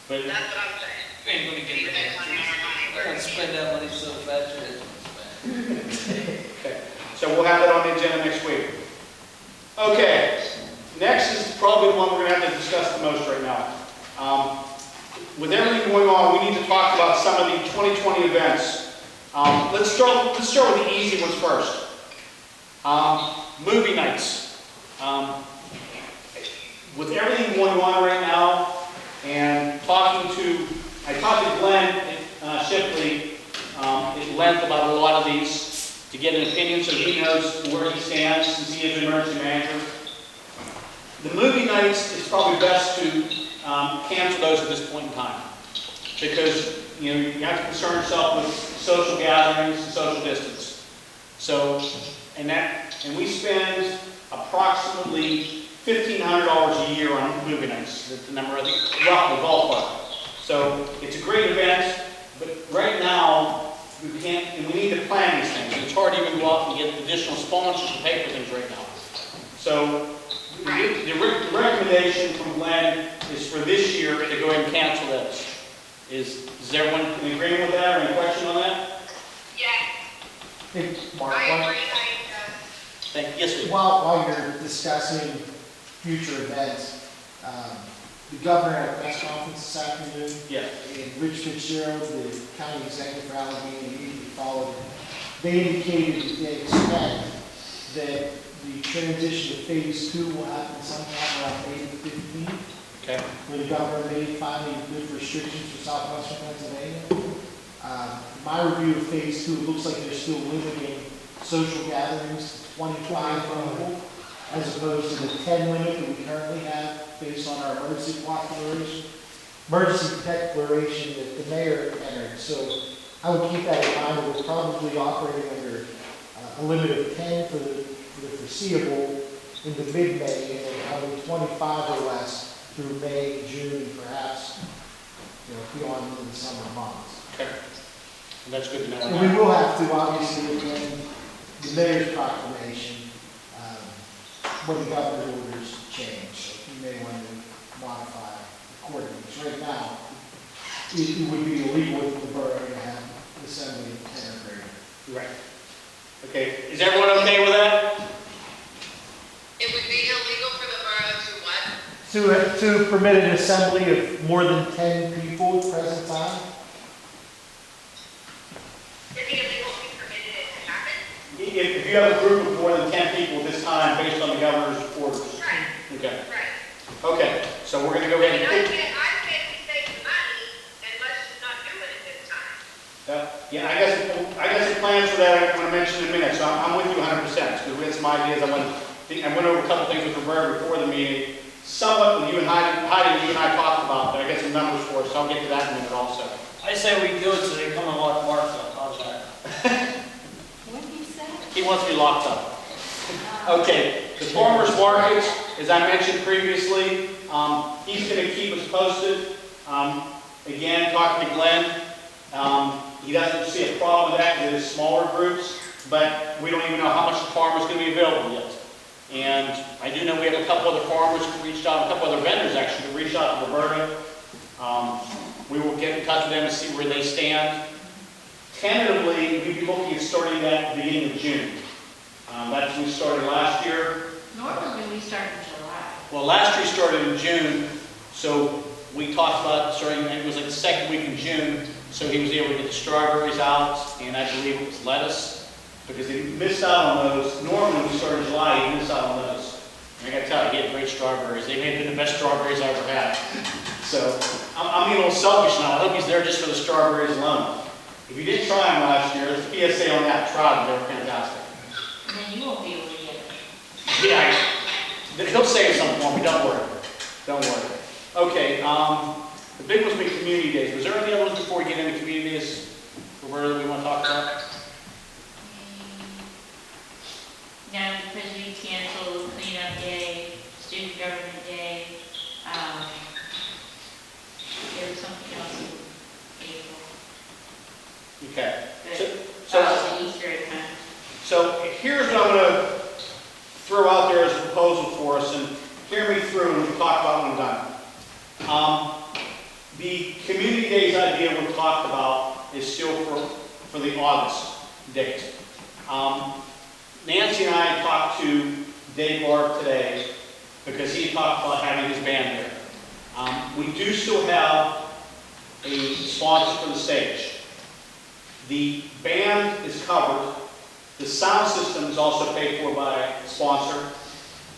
But That's what I'm saying. Ain't gonna get We need to make money on our money. We're gonna spend that money so fast, you're gonna spend. Okay, so we'll have that on the agenda next week. Okay, next is probably the one we're going to have to discuss the most right now. With everything going on, we need to talk about some of the 2020 events. Let's start with the easy ones first. Movie nights. With everything going on right now, and I talked to Glenn Shipley at length about a lot of these to get an opinion so he knows where he stands since he is the emergency manager. The movie nights, it's probably best to cancel those at this point in time because you have to concern yourself with social gatherings and social distance. So, and we spend approximately $1,500 a year on movie nights. That's the number, I think, roughly ballpark. So it's a great event, but right now we can't, and we need to plan these things. It's hard to even go out and get additional sponsors to pay for things right now. So the recommendation from Glenn is for this year to go ahead and cancel this. Is everyone in agreement with that, or any question on that? Yes, Hey, Mark, I agree. Yes, we. while you're discussing future events, the governor had a press conference this afternoon. Yeah. And Rich Fitzgerald, the county executive for Allegheny, immediately followed it. They indicated that they expect that the transition to phase 2 will happen sometime around May the 15th. Okay. Where the governor may finally lift restrictions for southwestern Pennsylvania. My review of phase 2, it looks like they're still limiting social gatherings to 25 people, as opposed to the 10 limit that we currently have based on our emergency declaration that the mayor entered. So I would keep that in mind. We're probably operating under a limit of 10 for the foreseeable into mid-May, and then probably 25 or less through May, June, perhaps, beyond the summer months. Okay. And that's good to know. And we will have to, obviously, again, the mayor's proclamation, when the governor's orders change. So you may want to modify accordingly. So right now, it would be illegal for the borough to have an assembly of 10 or greater. Right. Okay. Is everyone okay with that? It would be illegal for the borough to what? To permit an assembly of more than 10 people at present time? It'd be illegal to permit it to happen? If you have a group of more than 10 people at this time, based on the governor's orders. Right. Okay. Right. Okay. So we're going to go ahead And and. I can't be saving money and let's just not do it at this time. Yeah, I guess the plans for that I want to mention in a minute. So I'm with you 100% because we had some ideas. I went over a couple things with Roberta before the meeting. Somewhat with you and Heidi, you and I talked about, but I got some numbers for us, so I'll get to that in a minute also. I say we do it so they come and lock Mark up. How's that? What did you say? He wants to be locked up. Okay, the farmers markets, as I mentioned previously, he's going to keep us posted. Again, talking to Glenn, he doesn't see a problem with that because it is smaller groups, but we don't even know how much the farm is going to be available yet. And I do know we have a couple other farmers who reached out, a couple other vendors actually who reached out to Roberta. We will get in touch with them and see where they stand. Tentatively, we'd be looking at starting that at the beginning of June. That's when we started last year. Normally we start in July. Well, last year started in June, so we talked about starting, it was like the second week in June, so he was able to get the strawberries out, and I believe it was lettuce. Because he missed out on those. Normally, when we started in July, he missed out on those. And I got to tell you, he had great strawberries. They may have been the best strawberries I ever had. So, I'm being a little selfish now. I hope he's there just for the strawberries alone. If you didn't try them last year, there's a PSA on that. Try them. They were fantastic. And then you won't be able to get it. Yeah, he'll save some for me. Don't worry. Don't worry. Okay, the big ones will be community days. Was there any other ones before we get into community days, Roberta, that we want to talk about? Now, because we canceled cleanup day, student government day, there was something else in April. Okay. But, Easter egg hunt. So here's what I'm going to throw out there as a proposal for us, and hear me through and we'll talk about when I'm done. The community days idea we talked about is still for the August date. Nancy and I talked to Dave Barb today because he talked about having his band there. We do still have a sponsor for the stage. The band is covered. The sound system is also paid for by a sponsor.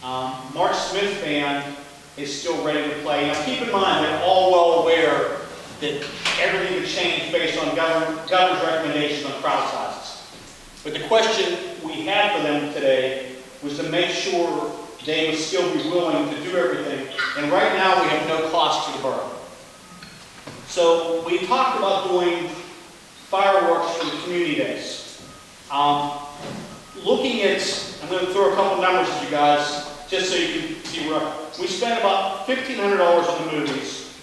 Mark Smith's band is still ready to play. Now keep in mind, they're all well aware that everything would change based on governor's recommendations on crowd sizes. But the question we had for them today was to make sure they would still be willing to do everything. And right now we have no cost to the borough. So we talked about doing fireworks for the community days. Looking at, I'm going to throw a couple numbers at you guys, just so you can see where we spent about $1,500 on the movies.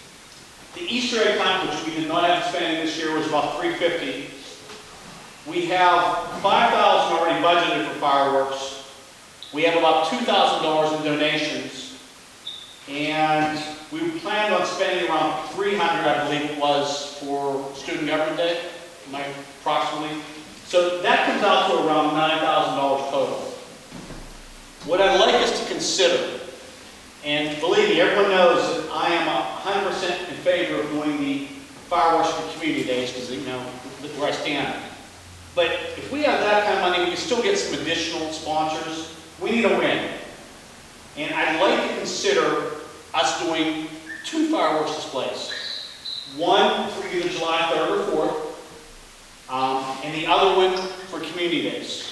The Easter egg hunt, which we did not have to spend this year, was about $350. We have $5,000 already budgeted for fireworks. We have about $2,000 in donations, and we planned on spending around $300, I believe it was, for Student Government Day, approximately. So that comes out to around $9,000 total. What I'd like us to consider, and believe me, everyone knows that I am 100% in favor of doing the fireworks for community days, because you know where I stand. But if we have that kind of money, we can still get some additional sponsors. We need a win. And I'd like to consider us doing 2 fireworks displays. One for either July 3rd or 4th, and the other one for community days.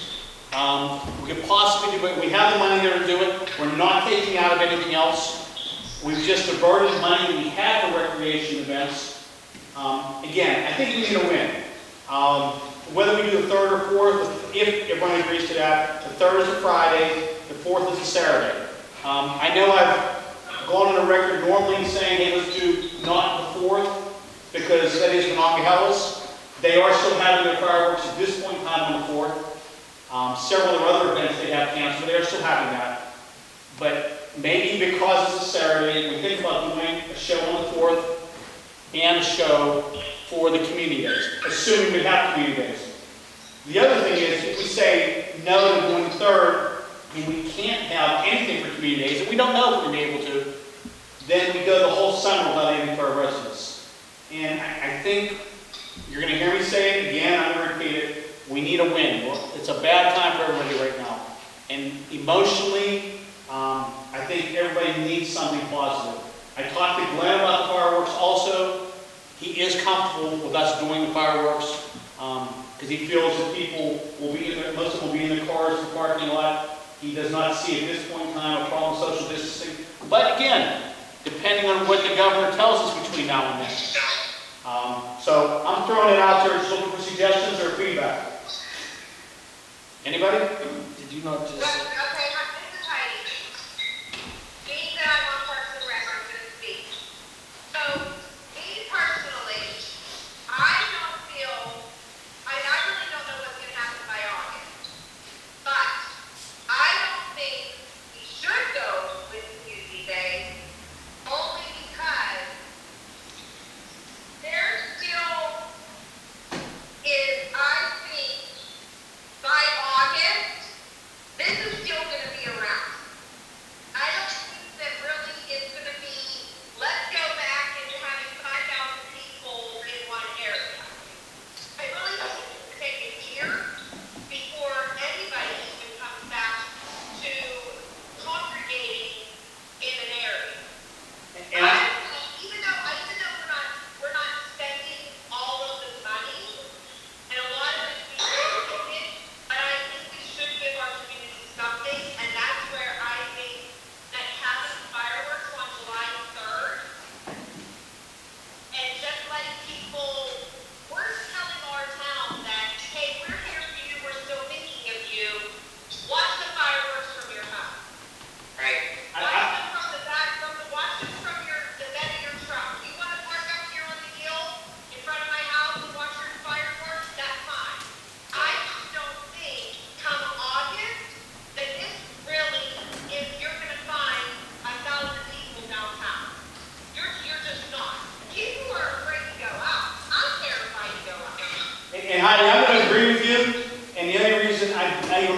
We could possibly do it. We have the money there to do it. We're not taking out of anything else. We've just diverted money that we had for recreation events. Again, I think we need a win. Whether we do the 3rd or 4th, if everyone agrees to that, the 3rd is a Friday, the 4th is a Saturday. I know I've gone on a record normally saying, hey, let's do not the 4th, because that is Monongahela's. They are still having their fireworks at this point in time on the 4th. Several other events they have canceled, they are still having that. But maybe because it's a Saturday, we think about doing a show on the 4th and a show for the community days, assuming we have community days. The other thing is, if we say no to doing the 3rd, and we can't have anything for community days, and we don't know if we're going to be able to, then we go the whole summer without anything for our residents. And I think you're going to hear me say it again, I'm going to repeat it, we need a win. It's a bad time for everybody right now. And emotionally, I think everybody needs something positive. I talked to Glenn about the fireworks also. He is comfortable with us doing the fireworks because he feels that people will be in their, most of them will be in their cars in the parking lot. He does not see at this point in time a problem with social distancing. But again, depending on what the governor tells us between now and then. So I'm throwing it out there, just looking for suggestions or feedback. Anybody? Did you not just? Okay, this is Heidi. Being that I'm on Parks and Rec, I'm going to speak. So, me personally, I don't feel, I really don't know what's going to happen by August. But, I don't think we should go with Community Day, only because there still is, I think, by August, this is still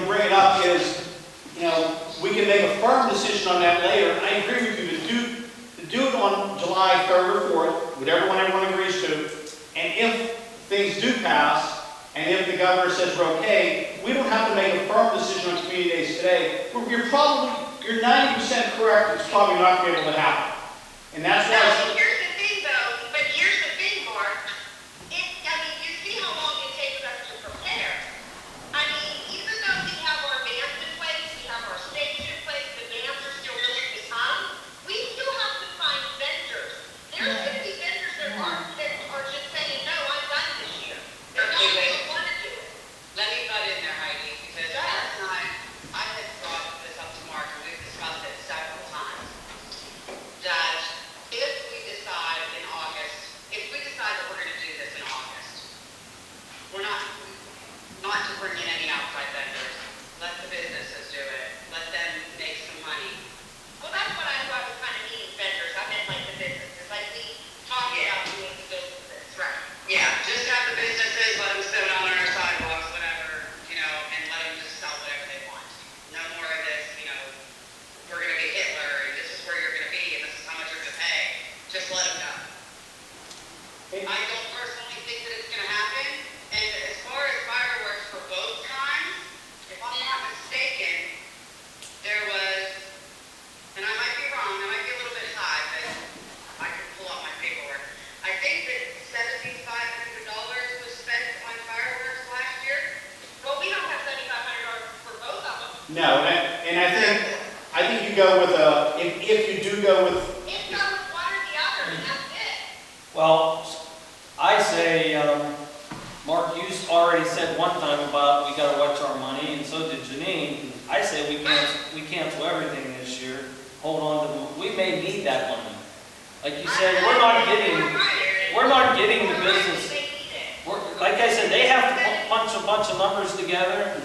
we bring it up is, we can make a firm decision on that later. And I agree with you to do it on July 3rd or 4th, whatever one everyone agrees to. And if things do pass, and if the governor says we're okay, we don't have to make a firm decision on community days today. You're 90% correct, it's probably not going to be able to happen. And that's why. Here's the thing though, but here's the thing, Mark. You see how long it takes us to prepare. I mean, even though we have our bands in place, we have our stage in place, the bands are still willing to come, we still have to find vendors. There's going to be vendors that are just saying, no, I'm done this year. They're not going to want to do it. Let me butt in there, Heidi, because last night I had brought this up to Mark and we've discussed it several times. That if we decide that we're going to do this in August, we're not to bring in any outside vendors. Let the businesses do it. Let them make some money. Well, that's what I thought was kind of meaning vendors. I meant like the businesses, like we talked about doing the businesses, right? Yeah, just have the businesses, let them sit on our sidewalks, whatever, and let them just sell whatever they want. No more of this, we're going to be Hitler, and this is where you're going to be, and this is how much you're going to pay. Just let them go. I don't personally think that it's going to happen, and as far as fireworks for both times, if I'm not mistaken, there was, and I might be wrong, I might be a little bit high, but I can pull out my paperwork. I think that $7,500 was spent on fireworks last year. Well, we don't have $7,500 for both of them. No, and I think you go with if you do go with. If not with one or the other, and that's it. Well, I say, Mark, you already said one time about we gotta watch our money, and so did Janine. I say we cancel everything this year, hold on to, we may need that money. Like you said, we're not getting the business. Like I said, they have to punch a bunch of numbers together.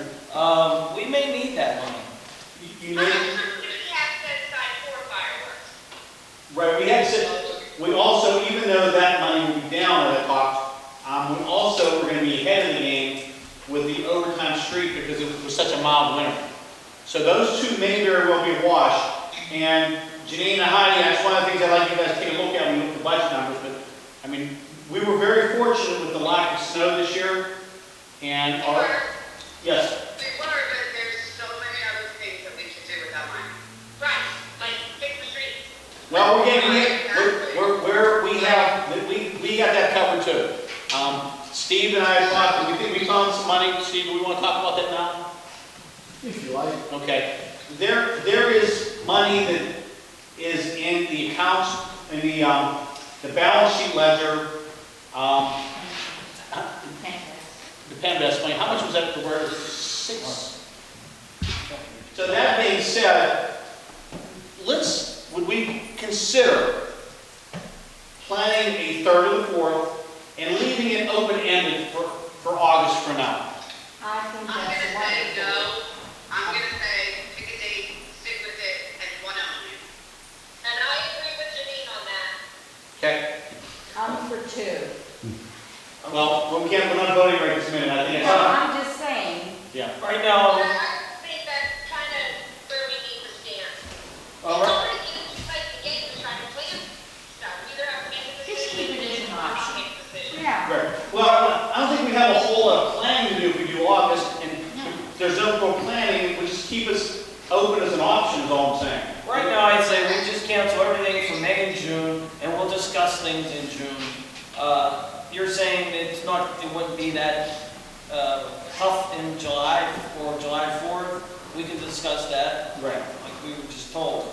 We may need that money. How much room do we have set aside for fireworks? Right, we also, even though that money will be down at the top, we also were going to be ahead of the game with the overtime street because it was such a mild winter. So those two may very well be a wash. And Janine and Heidi, that's one of the things I'd like you guys to take a look at when you look at the budget numbers. But I mean, we were very fortunate with the lack of snow this year. And yes. We were, but there's so many other things that we could do with that money. Right, like fix the streets. Well, we got that covered too. Steve and I talked, and we think we found some money. Steve, do we want to talk about that now? If you like. Okay. There is money that is in the accounts, in the balance sheet ledger. The Penvest money. How much was that for? Where? 6. So that being said, would we consider planning a 3rd or the 4th and leaving it open-ended for August for now? I think I'm that's going to say wonderful. no. I'm going to say pick a date, stick with it, and one only. And I agree with Janine on that. Okay. I'm for 2. Well, we're not voting right this minute. I think it's No, I'm just saying. Yeah. Right But now, I think that's kind of where we need to stand. All It's right. already getting too late in the game to try to plan stuff. We either have to make a Just decision. keep it as an or not option. make a decision. Yeah. Right. Well, I don't think we have a whole lot of planning to do if we do August, and if there's no real planning, we just keep us open as an option is all I'm saying. right now, I'd say we just cancel everything for May and June, and we'll discuss things in June. You're saying it wouldn't be that tough in July or July 4th. We can discuss that, Right. like we were just told.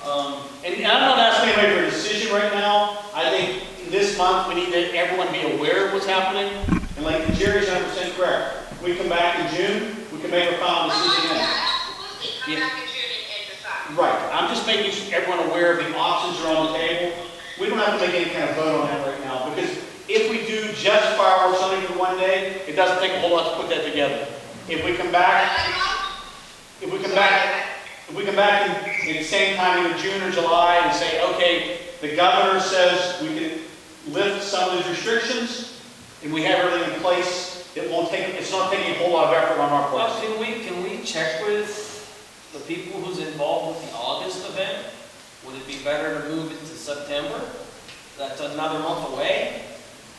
And I'm not asking anybody for a decision right now. I think this month we need everyone to be aware of what's happening. And like Jerry's 100% correct. We come back in June, we can make a final decision then. Yeah, absolutely. Come Yeah. back in June and decide. Right. I'm just making everyone aware of the options that are on the table. We don't have to make any kind of vote on that right now because if we do just fireworks only for one day, it doesn't take a whole lot to put that together. If we come back in the same time in June or July and say, okay, the governor says we can lift some of these restrictions and we have everything in place, it's not taking a whole lot of effort on our Well, part. can we check with the people who's involved with the August event? Would it be better to move it to September? That's another month away.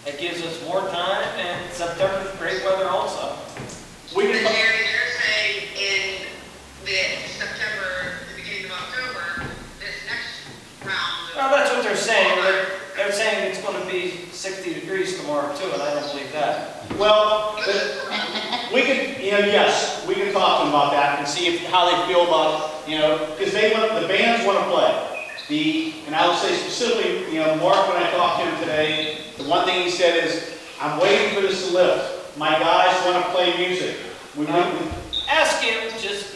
It gives us more time, and September's great weather also. We can, They're saying in the September, the beginning of October, this next round. Well, that's what they're saying. They're saying it's going to be 60 degrees tomorrow too, and I don't believe that. well, we could, yes, we can talk to them about that and see how they feel about, because the bands want to play. And I would say specifically, Mark, when I talked to him today, the one thing he said is, I'm waiting for this to lift. My guys want to play music. Ask him just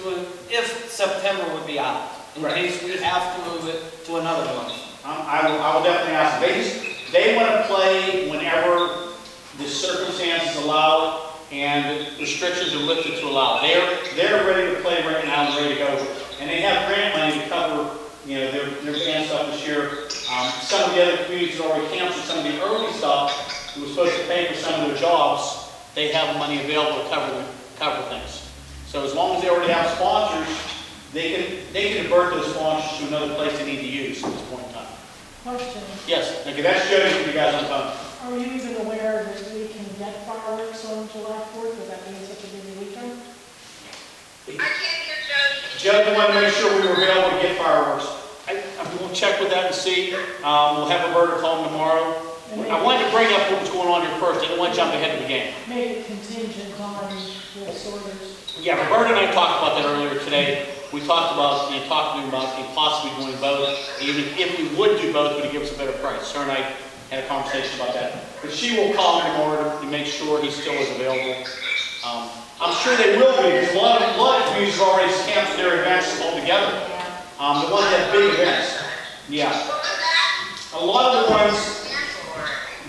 if September would be out, in case we have to move it to another month. I will definitely ask them. They want to play whenever the circumstances allow it and restrictions are lifted to allow it. They're ready to play right now and ready to go. And they have grant money to cover their band stuff this year. Some of the other communities have already canceled some of the early stuff that was supposed to pay for some of their jobs. They have money available to cover things. So as long as they already have sponsors, they can divert those sponsors to another place they need to use at this point in time. Question, Yes, okay, that's Jody for you guys on the phone. are you even aware that we can get fireworks on July 4th, with that being such a busy weekend? I can't hear Jody. Judge wanted to make sure we were available to get fireworks. We'll check with that and see. We'll have Roberta call them tomorrow. I wanted to bring up what was going on here first. I didn't want to jump ahead of the game. Make it contingent on the sorters. Yeah, Roberta and I talked about that earlier today. We talked about, talking about possibly doing both. Even if we would do both, would it give us a better price? Her and I had a conversation about that. But she will call him tomorrow to make sure he still is available. I'm sure they will be, because a lot of communities have already canceled their events altogether. The ones that have big events. Yeah. A lot of the ones,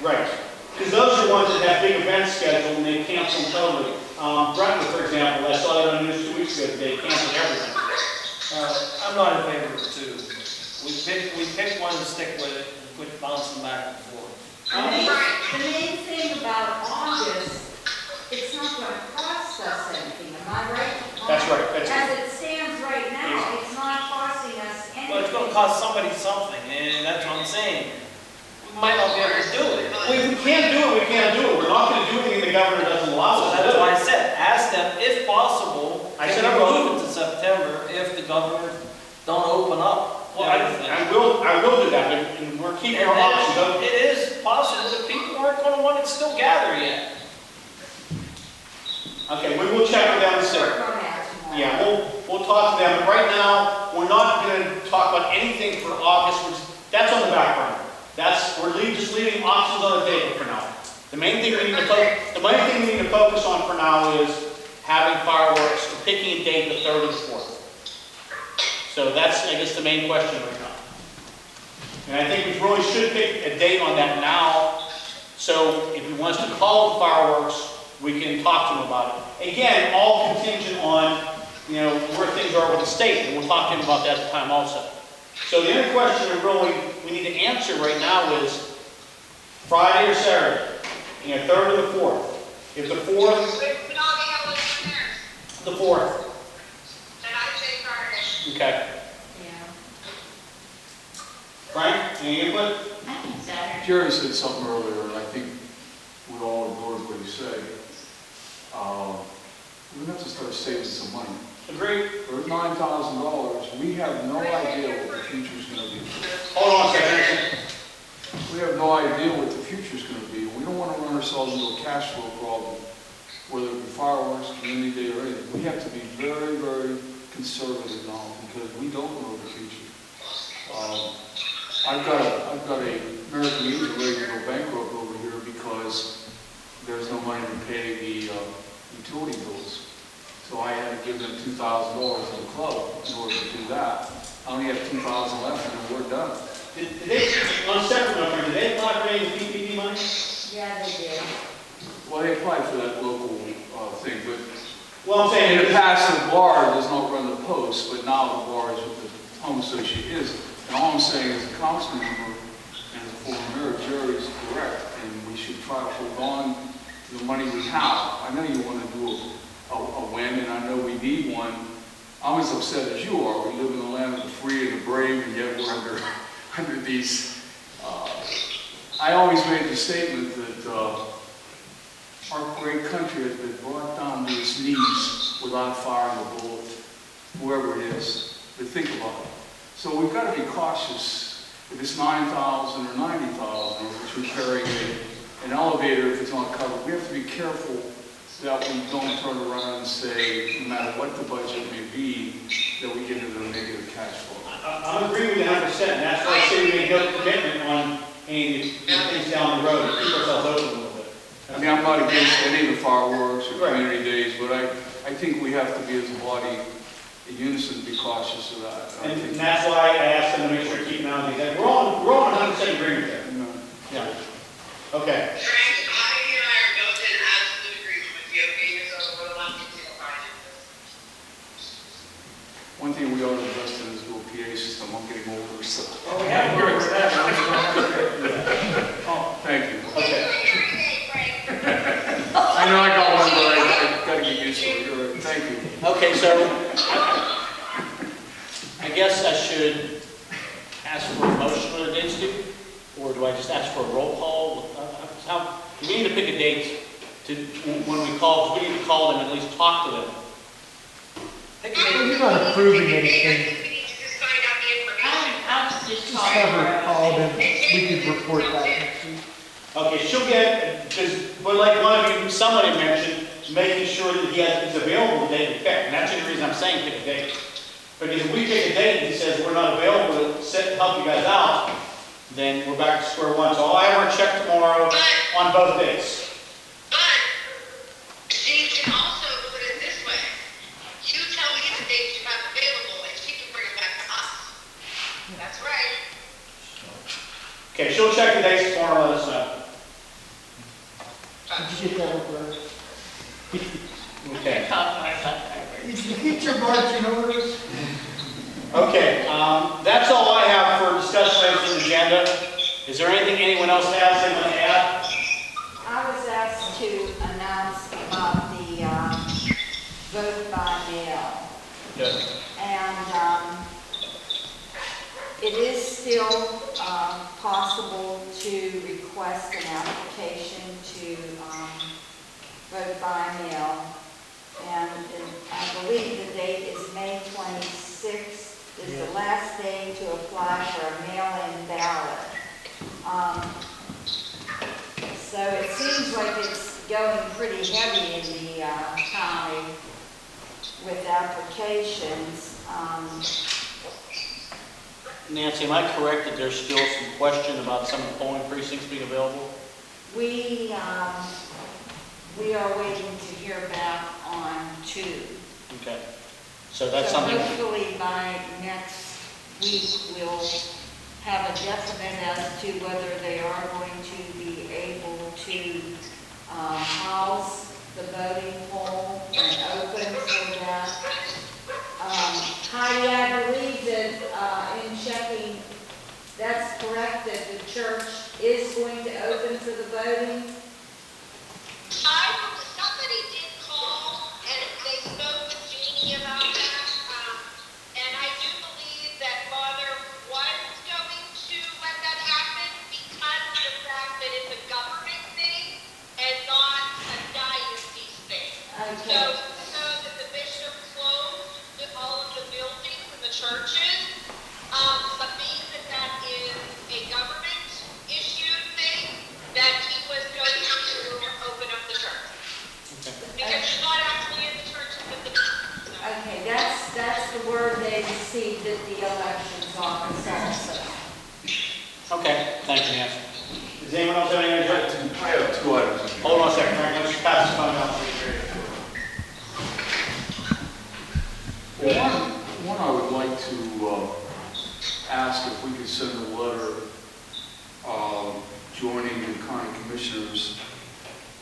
right. Because those are the ones that have big events scheduled and they cancel them totally. Brentwood, for example, I saw that on the news 2 weeks ago, they canceled everything. I'm not in favor of two. We pick one and stick with it and quit bouncing back and forth. The main thing about August, it's not going to cost us anything, am I right? That's right. That's As right. it stands right now, it's not costing us anything. Well, it's going to cost somebody something, and that's what I'm saying. We might not be able to do it. We can't do it, we can't do it. We're not going to do anything the governor doesn't allow So us to that's do. why I said, ask them, if possible, I can said I we will. move it to September if the governor don't open up Well, everything. I will do that, and we're keeping our options open. It is possible that people aren't going to want it to still gather yet. Okay, we will check with them and see. Work on that tomorrow. Yeah, we'll talk to them, but right now, we're not going to talk about anything for August, that's on the back burner. We're just leaving options on the table for now. The main thing we need to focus on for now is having fireworks, picking a date, the 3rd or the 4th. So that's, I guess, the main question right now. And I think we really should pick a date on that now, so if he wants to call the fireworks, we can talk to him about it. Again, all contingent on, where things are with the state, and we'll talk to him about that at the time also. So the only question we need to answer right now is Friday or Saturday, 3rd or the 4th. If the 4th, We all have one there. the 4th, Then I say Friday. okay. Yeah, Frank, any input? I think Saturday. Jerry said something earlier, and I think we all ignored what he said. We have to start saving some money. Agreed. For $9,000, we have no idea what the future's gonna be. Hold on a second. We have no idea what the future's gonna be. We don't wanna run ourselves into a cash flow problem, whether it be fireworks, community day, or anything. We have to be very, very conservative now, because we don't know the future. I've got a American Legion ready to go bankrupt over here because there's no money to pay the utility bills. So I had to give them $2,000 to the club in order to do that. I only have $2,000 left and we're done. Did they, on a separate note, did they apply for any PPP money? Yeah, they did. Well, they applied for that local thing, but Well, I'm saying, in the past, the bar does not run the post, but now the bar is what the home associate is. And all I'm saying is the council member and the former mayor, Jerry, is correct, and we should try to hold on to the money we have. I know you want to do a a win, and I know we need one. I'm as upset as you are. We live in the land of the free and the brave, and yet we're under these. I always made the statement that our great country has been brought down to its knees without firing a bullet, whoever it is. But think about it. So we've got to be cautious. If it's 9,000 or 90,000, which we're carrying an elevator if it's not covered, we have to be careful that we don't turn around and say, no matter what the budget may be, that we get into a negative cash flow. I'm agreeing with you 100%, and that's why I say we make no commitment on any things down the road, to keep ourselves open a little bit. I mean, I'm not against any of the fireworks or community days, but I think we have to be as a body in unison, be cautious of that. And that's why I asked them to make sure to keep an eye on these. And we're all 100% agreement there. Yeah. Okay. Frank, you and I are both in absolute agreement with you, being as though we're allowed to do the finances. One thing we ought to invest in is a little PA system. I'm getting older, so. Oh, we have to work with that. Oh, thank you. Okay. I know I got one, but I got to get used to it. You're right. Thank you. Okay, so I guess I should ask for a motion for the dates, Steve? Or do I just ask for a roll call? We need to pick a date to, when we call, because we need to call them and at least talk to them. You're not approving anything. We need to just find out the information. I'll just Just talk have to her her. call them, we could report that next week. Okay, she'll get, but like one of you, somebody mentioned, making sure that he's available the day we pick. And that's the reason I'm saying pick a date. Because if we pick a date and he says we're not available to help you guys out, then we're back to square one. So I'll have her check tomorrow on both dates. But she can also put it this way. You tell me the dates you have available and she can bring it back to us. That's right. Okay, she'll check the dates tomorrow and let us know. Did you get that over? Okay. Did you get your marching orders? Okay, that's all I have for discussion items on the agenda. Is there anything anyone else has they want to add? I was asked to announce about the vote by mail. Good. And it is still possible to request an application to vote by mail. And I believe the date is May 26th, is the last day to apply for a mail-in ballot. So it seems like it's going pretty heavy in the county with applications. Nancy, am I correct that there's still some question about some of the polling precincts being available? We are waiting to hear back on 2. Okay. So that's So something, hopefully by next week, we'll have a definite as to whether they are going to be able to house the voting poll and open for that. Heidi, I believe that in checking, that's correct, that the church is going to open for the voting? Somebody did call and they spoke with Jeannie about that. And I do believe that Father was going to let that happen because of the fact that it's a government thing and not a diocese thing. Okay. So that the bishop closed all of the buildings and the churches, but being that that is a government issued thing, that he was going to open up the church. Because it's not actually in the churches of the Okay, that's the word they received at the elections office also. okay, thank you, Nancy. Does anyone else have any other? I have 2 items. Hold on a second, Frank, let's just pass this phone down to you. One I would like to ask if we could send a letter joining the county commissioners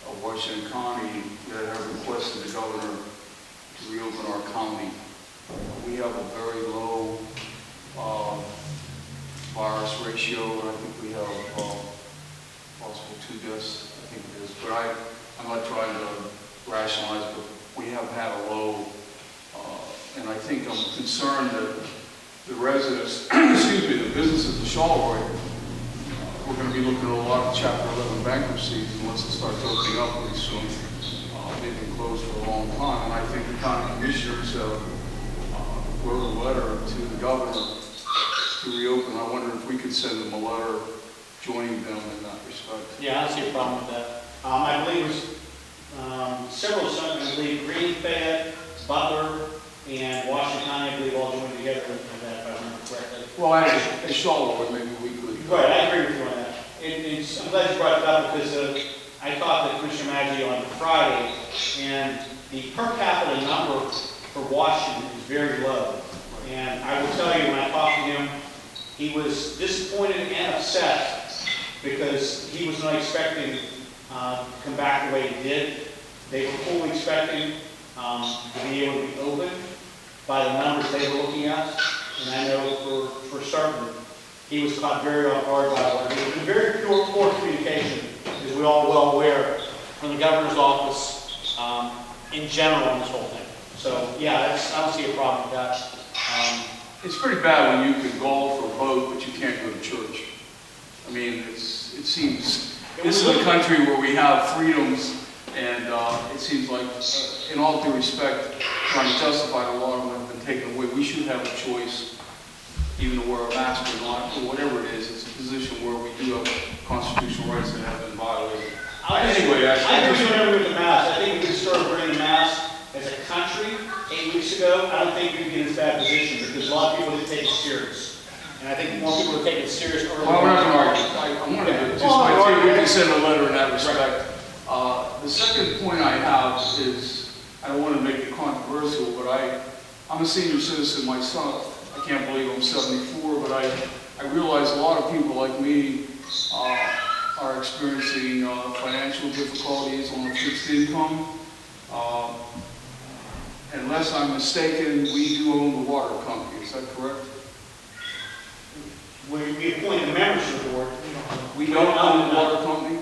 of Washington County that have requested the governor to reopen our county. We have a very low virus ratio, and I think we have possible 2 deaths, I think it is. But I'm not trying to rationalize, but we have had a low, and I think I'm concerned that the residents, excuse me, the businesses of Charleroi, we're going to be looking at a lot of Chapter 11 bankruptcies unless it starts opening up pretty soon. They've been closed for a long time, and I think the county commissioners have wrote a letter to the governor to reopen. I wonder if we could send them a letter joining them in that respect. Yeah, I don't see a problem with that. I believe it was several, I believe Green, Fayette, Butler, and Washington County, I believe all joined together in that, if I remember correctly. Well, as Charleroi, maybe we could. Right, I agree with you on that. I'm glad you brought it up because I talked to Commissioner Maggi on Friday, and the per capita number for Washington is very low. And I will tell you, when I talked to him, he was disappointed and upset because he was not expecting to come back the way he did. They were fully expecting to be able to be open by the numbers they were looking at. And I know for certain, he was caught very off guard by it. It was very poor communication, as we all well aware, from the governor's office in general on this whole thing. So, yeah, I don't see a problem with that. It's pretty bad when you can golf or vote, but you can't go to church. I mean, it seems, this is a country where we have freedoms, and it seems like, in all due respect, trying to justify a lot of them have been taken away. We should have a choice, even to wear a mask or not, or whatever it is. It's a position where we do have constitutional rights that have been violated. Anyway, I agree with the mask. I think we can start wearing masks as a country 8 weeks ago. I don't think we can get in this bad position because a lot of people didn't take it serious. And I think more people would take it serious early. Well, we're not going to argue. I wanted to just, I think we can send a letter in that respect. The second point I have is, I don't want to make it controversial, but I'm a senior citizen myself. I can't believe I'm 74, but I realize a lot of people like me are experiencing financial difficulties on a fixed income. Unless I'm mistaken, we do own the water company. Is that correct? We appoint the members of the board. We don't own the water company?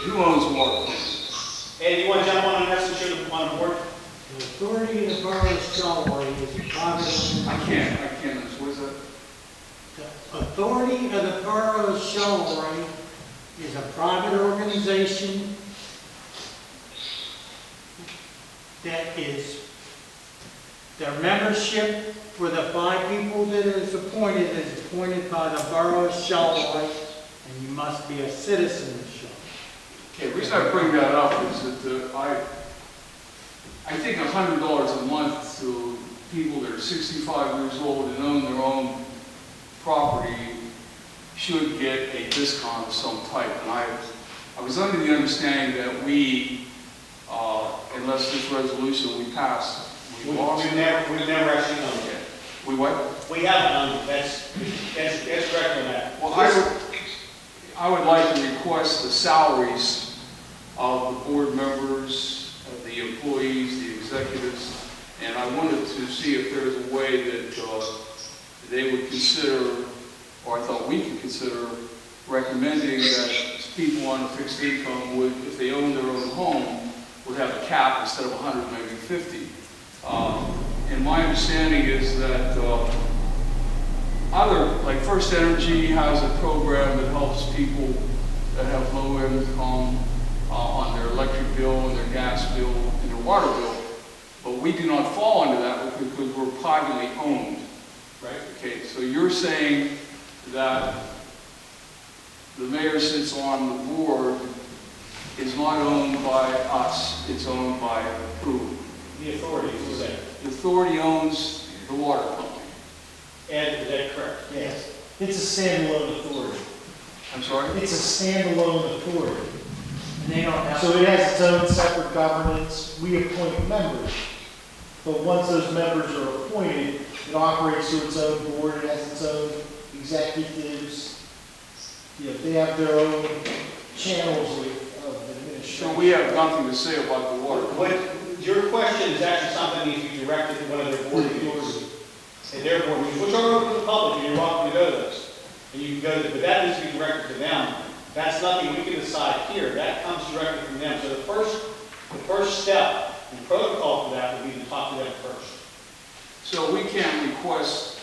Who owns the water company? Ed, you want to jump on that since you're on the board? The authority of the borough of Charleroi is a private organization. I can't. What is that? The authority of the borough of Charleroi is a private organization that is, their membership for the 5 people that is appointed by the borough of Charleroi, and you must be a citizen of Charleroi. Okay, the reason I bring that up is that I think $100 a month to people that are 65 years old and own their own property should get a discount of some type. And I was under the understanding that we, unless this resolution we passed, we lost. We've never actually owned it. We what? We haven't owned it. That's correct on that. Well, I would like to request the salaries of the board members, of the employees, the executives, and I wanted to see if there's a way that they would consider, or I thought we could consider, recommending that people on a fixed income would, if they own their own home, would have a cap instead of 100, maybe 50. And my understanding is that like First Energy has a program that helps people that have low income on their electric bill and their gas bill and their water bill. But we do not fall into that because we're privately owned. Right? Okay, so you're saying that the mayor sits on the board is not owned by us, it's owned by who? The authority, is that? The authority owns the water company. Ed, is that correct? Yes. It's a standalone authority. I'm sorry? It's a standalone authority. And they don't have. So it has its own separate governance. We appoint members. But once those members are appointed, it operates to its own board, it has its own executives. You know, they have their own channels of administration. So we have nothing to say about the water company. Your question is actually something that needs to be directed to one of their board meetings. And their board meetings, which are open to the public, and you're welcome to go to those. And you can go to, but that needs to be directed to them. That's nothing we can decide here. That comes directly from them. So the first the first step in protocol for that would be to talk to them first. So we can't request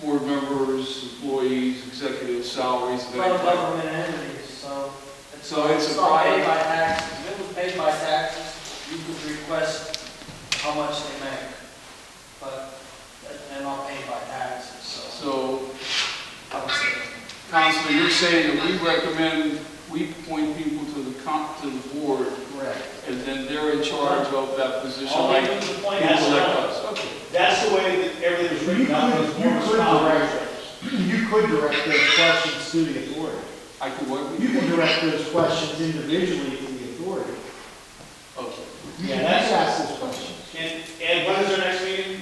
board members, employees, executive salaries of any From type. government entities, so. So it's a not paid private- by taxes. If it was paid by taxes, you could request how much they make. But they're not paid by taxes, so. So, I would say. Counselor, you're saying that we recommend, we appoint people to the board, Correct. and then they're in charge of that position, All like they people do is appoint, like that's us. Okay. the way that everything was written up. It was You more could responsible. You could direct those questions to the authority. I could work with You you. can direct those questions individually to the authority. Okay. You Yeah, can that's- ask those questions. And Ed, when is our next meeting?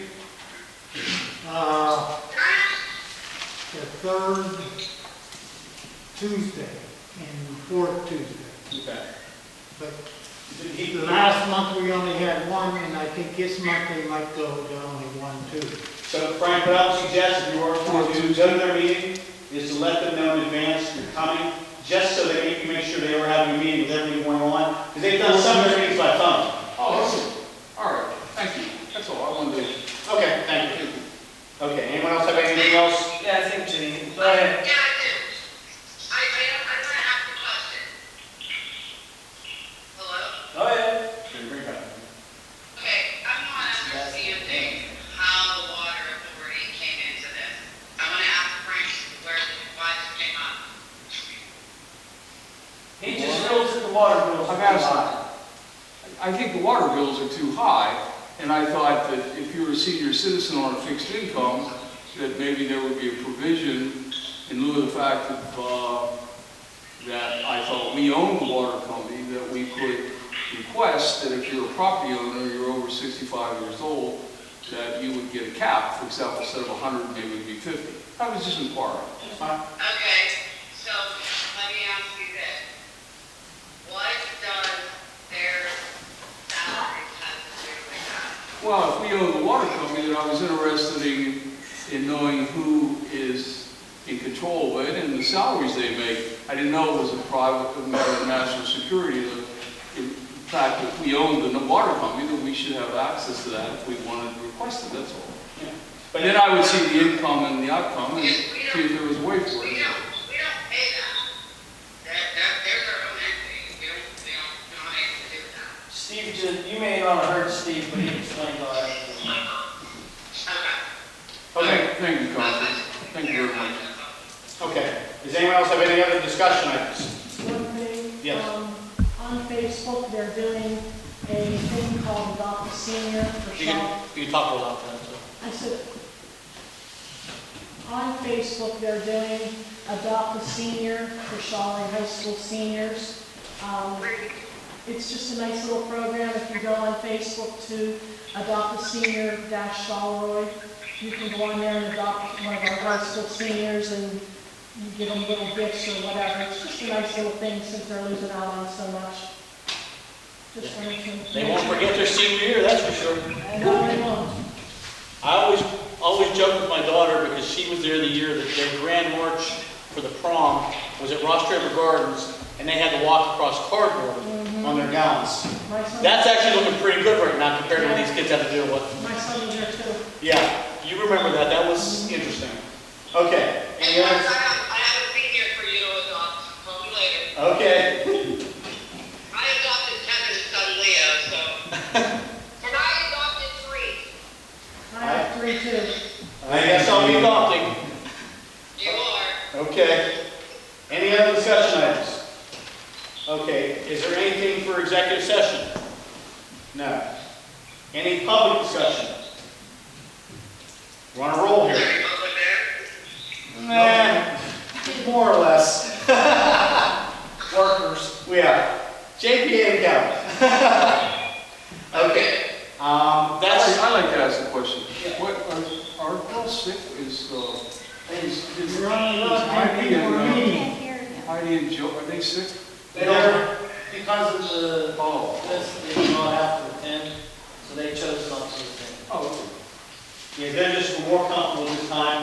The third Tuesday and fourth Tuesday. Okay. But He- last month we only had one, and I think this month they might go to only one, too. So Frank, what I would suggest if you were to go to their meeting is to let them know in advance you're coming, just so that you can make sure they were having a meeting with everything going on. Because they've done some of their meetings by phone. Oh, okay. All right, thank you. That's all I wanted to. Okay, thank you. Okay, anyone else have anything else? Yeah, I think Janine, go ahead. Yeah, I do. I want to ask a question. Hello? Go ahead. Okay, I'm not understanding how the water authority came into this. I want to ask Frank why this came up. He just feels that the water bills are I've asked too him. high. I think the water bills are too high, and I thought that if you're a senior citizen on a fixed income, that maybe there would be a provision in lieu of the fact that I thought we own the water company, that we could request that if you're a property owner, you're over 65 years old, that you would get a cap. For example, instead of 100, maybe it would be 50. I was just inquiring. Okay, so let me ask you this. What does their salaries have to do with that? Well, if we own the water company, then I was interested in knowing who is in control of it and the salaries they make. I didn't know it was a private matter of national security. In fact, if we owned the water company, then we should have access to that if we wanted to request it, that's all. Yeah. But then I would see the income and the outcome and see if there was a way for We it. don't pay them. They're their own entity. We don't have anything to do with that. Steve, you may not have heard Steve, but he explained all that. Okay. Okay, Thank you, Counselor. Thank you very much. okay. Does anyone else have any other discussion items? One thing. Yes. On Facebook, they're doing a thing called Adopt a Senior for You can talk about that. I said, on Facebook, they're doing Adopt a Senior for Charleroi High School seniors. It's just a nice little program. If you go on Facebook to Adopt a Senior Charleroi, you can go on there and adopt one of our high school seniors and you give them little gifts or whatever. It's just a nice little thing since they're losing out on so much. Just wanted to. They won't forget their senior year, that's for sure. I know they won't. I always joke with my daughter because she was there the year that their grand march for the prom was at Ross River Gardens, and they had to walk across cardboard on their gowns. My son, That's actually looking pretty good right now compared to what these kids have to deal with. my son was there too. Yeah, you remember that. That was interesting. Okay. Any And others? I have a senior for you to adopt. Call me later. Okay. I adopted Kevin's son Leo, so. And I adopted 3. I have 3 too. I guess I'll be adopting. You are. Okay. Any other discussion items? Okay. Is there anything for executive session? No. Any public discussion? We're on a roll here. Sorry, public there. Nah, more or less. Workers. We are. JPA County. Okay. That's. I'd like to ask a question. What, are girls sick? Is You're on the list, Heidi people are and, meeting. Heidi and Joe, are they sick? They're, because of this, they do not have to attend, so they chose not to attend. Oh, okay. Yeah, they're just more comfortable this time.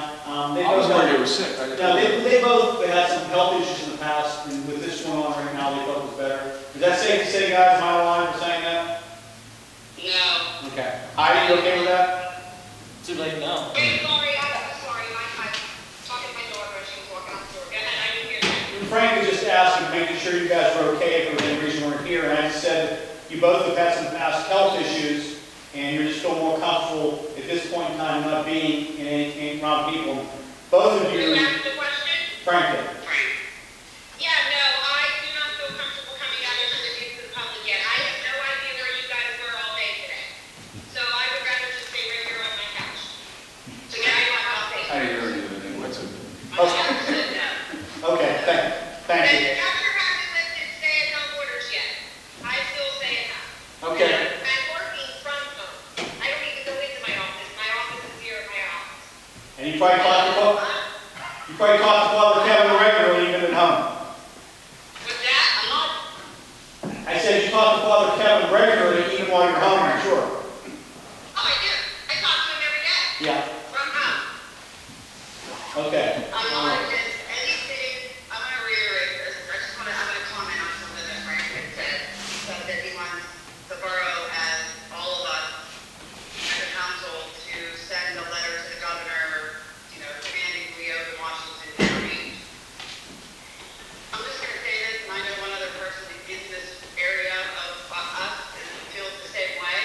They I was both- worried they were sick. No, they both had some health issues in the past, and with this going on right now, they felt it was better. Is that safe to say, guys, am I lying for saying Heidi, you okay with that? Too late now. Wait, sorry, I'm sorry, I'm talking to my daughter, she was walking out the door. Go ahead, I didn't hear you. Frank was just asking, making sure you guys were okay if there was any reason we weren't here, and I just said you both have had some past health issues, and you're just feel more comfortable at this point in time not being in any around people. Both of Who you, asked the question? Frank did. Frank. Yeah, no, I do not feel comfortable coming out into the public yet. I have no idea where you guys were all day today. So I would rather just stay right here on my couch. So now you want all day. I didn't hear anything, what's it? My daughter said no. Okay, thank you. The doctor hasn't lifted stay-at-home orders yet. I still stay at home. Okay. I'm working from home. I don't even go into my office. My office is here at my office. And you probably talked to Father Kevin regularly even at home. With that, I'm not. I said you talk to Father Kevin regularly even while you're home, I'm sure. Oh, I do. I talk to him every day. Yeah. From home. Okay. I'm not against anything. I'm going to reiterate this. I'm going to comment on something that Frank had said. He said that he wants the borough and all of us as a council to send a letter to the governor, demanding we open Washington County. I'm just going to say this, and I know one other person in this area of us feels the same way,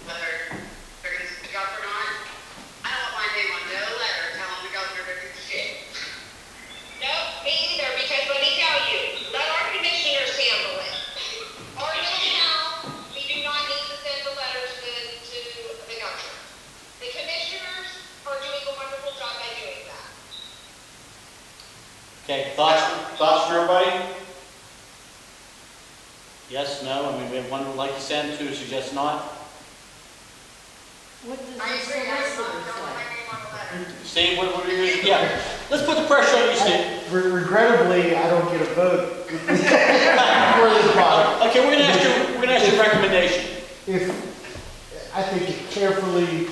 whether they're going to speak up or not. I don't want my name on no letter telling the governor to do shit. No, me either, because let me tell you, let our commissioners handle it. Our little town, we do not need to send the letters to the governor. The commissioners are doing a wonderful job by doing that. Okay, Thoughts from everybody? yes, no, I mean, we have one would like to send, two suggest not. What does I the agree, I solicitor don't want my say? name on the letter. Steve, what are you, yeah, let's put the pressure on you, Steve. Regrettably, I don't get a vote for this body. Okay, we're gonna ask you a recommendation. I think a carefully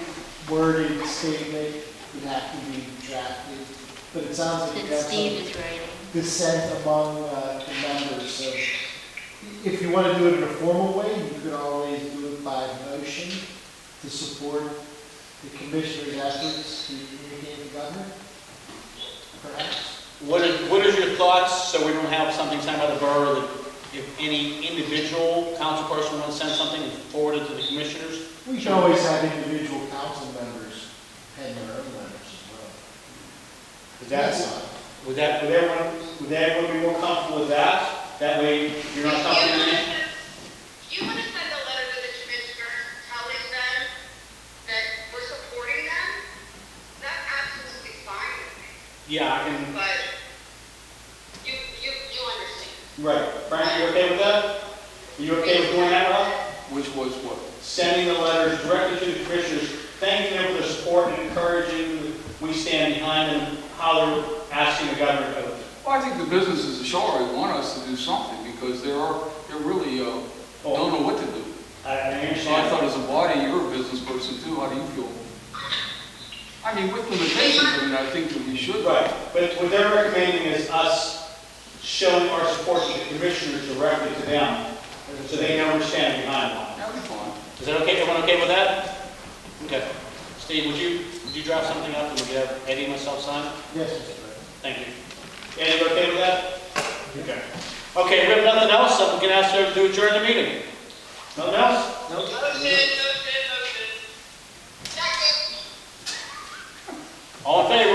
worded statement would have to be drafted, but it sounds like you That have Steve some is writing. dissent among the members, so if you want to do it in a formal way, you could always do it by motion to support the commissioner's efforts to communicate with the governor, perhaps. What is your thoughts, so we don't have something signed by the borough that if any individual council person wants to send something and forward it to the commissioners? We can always have individual council members pen their own letters as well. That's fine. Would everyone be more comfortable with that? That way you're not talking to me? You want to send a letter to the commissioners telling them that we're supporting them? That's absolutely fine with me. Yeah, I can. But you understand. Right. Frank, you okay with that? Are you okay with doing that, Rob? Which was what? Sending the letters directly to the commissioners, thanking them for their support and encouraging we stand behind them, how they're asking the governor to vote. Well, I think the businesses of Charleroi want us to do something because they're really don't know what to do. I So I understand. thought as a body, you're a business person too. How do you feel? I mean, with limitations, I think that we should. Right, but what they're recommending is us showing our support to the commissioners directly to them, so they know we're standing behind them. That'd be fine. Is that okay? Everyone okay with that? Okay. Steve, would you draft something up and would you have Eddie and myself sign it? Yes, Mr. President. Thank you. Eddie, you okay with that? Okay. Okay, we have nothing else, so we can ask her to adjourn the meeting. Nothing else? No? Motion. Second. All in favor?